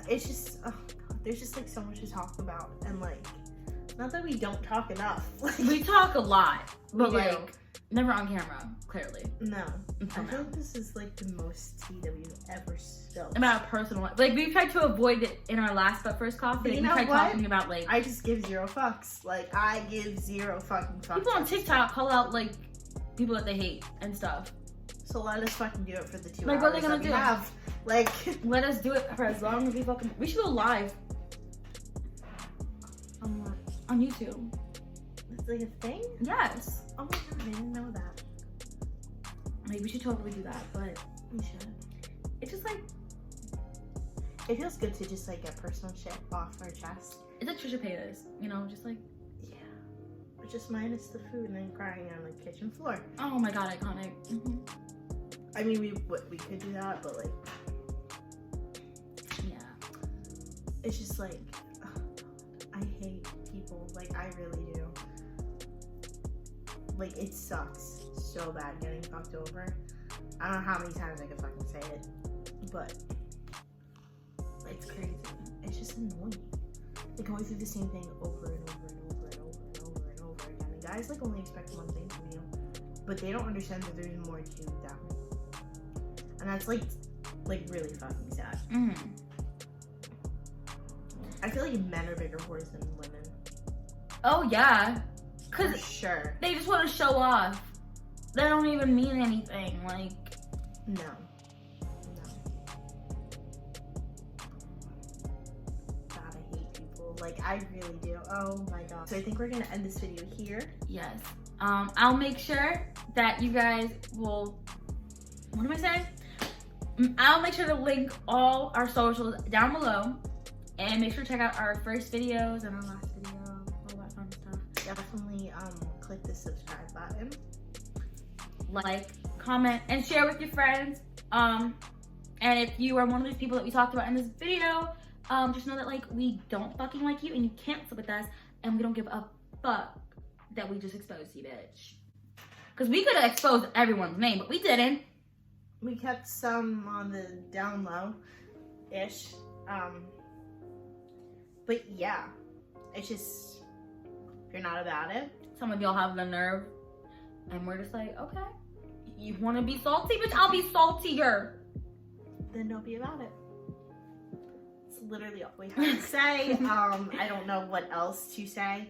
it's just, oh God, there's just, like, so much to talk about. And, like, not that we don't talk enough. Like, We talk a lot, but we do. like, never on camera, clearly. No. Until I feel now. like this is, like, the most tea that we've ever spilled. About personal life. Like, we tried to avoid it in our last but first coffee. But you we know tried what? talking about, like, I just give zero fucks. Like, I give zero fucking fucks. people on TikTok call out, like, people that they hate and stuff. So let us fucking do it for the 2 Like, hours what are they gonna that we do? have. Like, Let us do it for as long as we fucking. We should go live on YouTube. it's like a thing? Yes. Oh my God, I didn't know that. Like, we should totally do that, but We should. it's just like, It feels good to just, like, get personal shit off our chest. it's like Trisha Paytas, you know, just like, Yeah. But just minus the food and then crying on the kitchen floor. oh my God, iconic. I mean, we could do that, but, like, Yeah. it's just like, oh, I hate people. Like, I really do. Like, it sucks so bad getting fucked over. I don't know how many times I could fucking say it, but it's crazy. It's just annoying. Like, going through the same thing over and over and over and over and over and over again. And guys, like, only expect one thing from you, but they don't understand that there's more to them. And that's, like really fucking sad. I feel like men are bigger whores than women. Oh yeah, For cause sure. they just want to show off. They don't even mean anything. Like, No. God, I hate people. Like, I really do. Oh my God. So I think we're gonna end this video here. yes. I'll make sure that you guys will. What am I saying? I'll make sure to link all our socials down below, and make sure to check out our first videos and our last video, all that fun stuff. Definitely click the subscribe button. Like, comment, and share with your friends. And if you are one of these people that we talked about in this video, just know that, like, we don't fucking like you and you can't sit with us, and we don't give a fuck that we just exposed you, bitch. Because we could have exposed everyone's name, but we didn't. We kept some on the down low-ish. But yeah, it's just, if you're not about it. Some of y'all have the nerve, and we're just like, okay, you want to be salty, bitch? I'll be saltier. Then don't be about it. It's literally all we have to say. I don't know what else to say,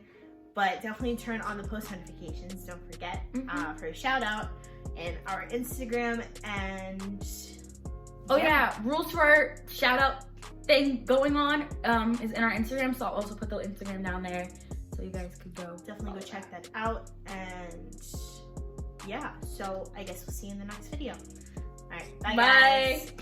but definitely turn on the post notifications. Don't forget for a shout out and our Instagram and oh yeah, rules for our shout out thing going on is in our Instagram, so I'll also put the Instagram down there so you guys could go definitely go check that out. And yeah, so I guess we'll see you in the next video. All right, bye guys.